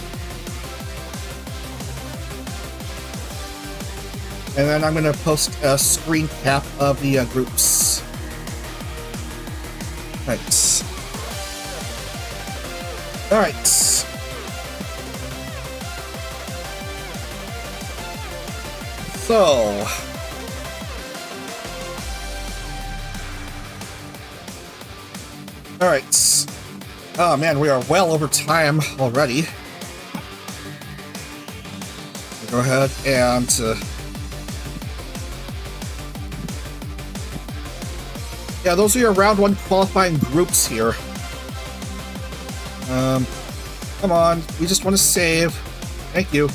And then I'm going to post a screen cap of the groups. Right. Alright. So. Alright. Oh man, we are well over time already. Go ahead and yeah, those are your round 1 qualifying groups here. Come on, we just want to save. Thank you.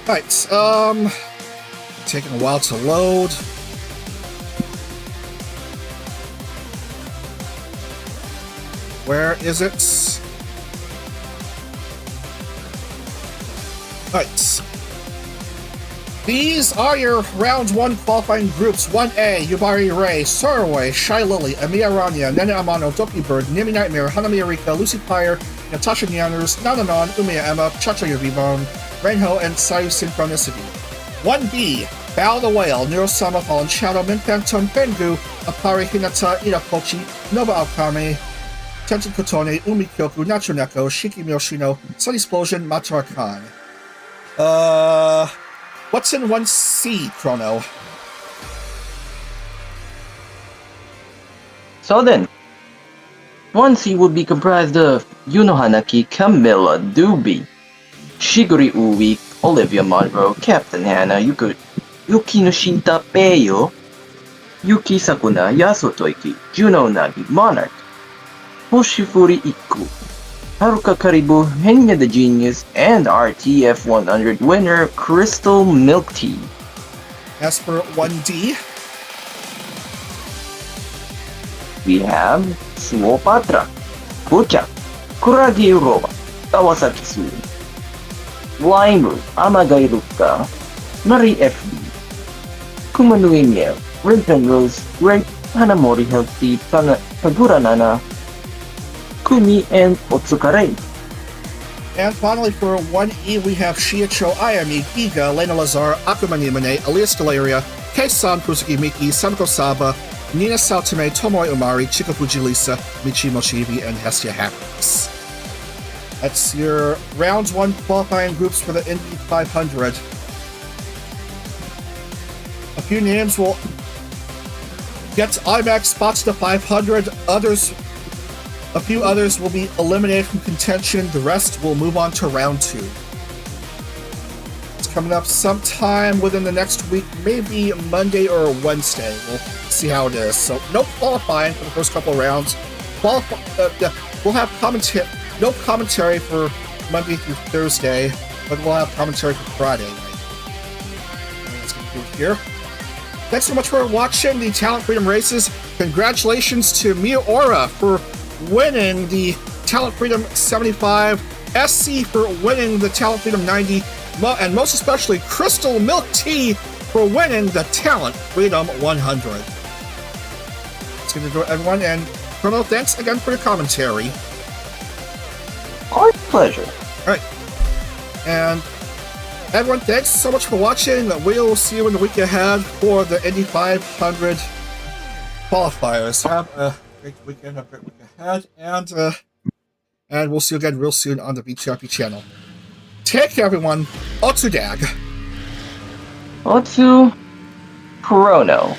Alright, taking a while to load. Where is it? Alright. These are your round 1 qualifying groups. 1A, Yubari Rei, Soroway, Shy Lily, Amiya Rania, Nene Amano, Doki Bird, Nimi Nightmare, Hanami Arika, Lucy Pyre, Natasha Nyanners, Nananon, Umiya Emma, Cha-Cha Your V-Bone, Reinho, and Sayu Synchronicity. 1B, Bao the Whale, Neurosama, Fallen Shadow, Minphantom, Bengu, Apari Hinata, Irakochi, Nova Alkame, Tenten Kotone, Umi Kyoku, Nacho Neko, Shiki Myoshino, Sun Explosion, Matara-kan. What's in 1C, Chrono? So then, 1C would be comprised of Yuno Hanaki, Camilla Doobie, Shiguri Uwi, Olivia Monroe, Captain Hannah, Yuki Nushinta Peyo, Yuki Sakuna, Yasutoiki, Juno Nagi, Monarch, Hoshifuri Iku, Haruka Karibu, Henya the Genius, and RTF 100 winner Crystal Milk Tea. As for 1D, we have Suopatra, Bucha, Kuragi Roba, Kawasaki Sui, Flying Roof, Amagai Ruka, Marie FD, Kumanui Miel, Rinton Rose, Ray, Hanamori Healthy, Kagura Nana, Kumi, and Otsukare. And finally, for 1E, we have Shiicho Ayami, Giga, Lena Lazar, Akuma Nimane, Elias Delaria, Kei-san, Kuzuki Miki, Samiko Saba, Nina Saotome, Tomoe Umari, Chika Fujilisa, Michi Moshibi, and Hestia Happiness. That's your round 1 qualifying groups for the Indy 500. A few names will get IMAX spots to 500. A few others will be eliminated from contention. The rest will move on to round 2. It's coming up sometime within the next week, maybe Monday or Wednesday. We'll see how it is. So no qualifying for the first couple of rounds. We'll have no commentary for Monday through Thursday, but we'll have commentary for Friday night. Let's get through here. Thanks so much for watching the Talent Freedom Races. Congratulations to Mia Ora for winning the Talent Freedom 75, SC for winning the Talent Freedom 90, and most especially Crystal Milk Tea for winning the Talent Freedom 100. It's good to do it, everyone, and Chrono, thanks again for your commentary. Our pleasure. Alright. And everyone, thanks so much for watching. We'll see you in the week ahead for the Indy 500 qualifiers. Have a great weekend, a great week ahead, and we'll see you again real soon on the VTRP channel. Take care, everyone. Otsudag. Otsu Chrono.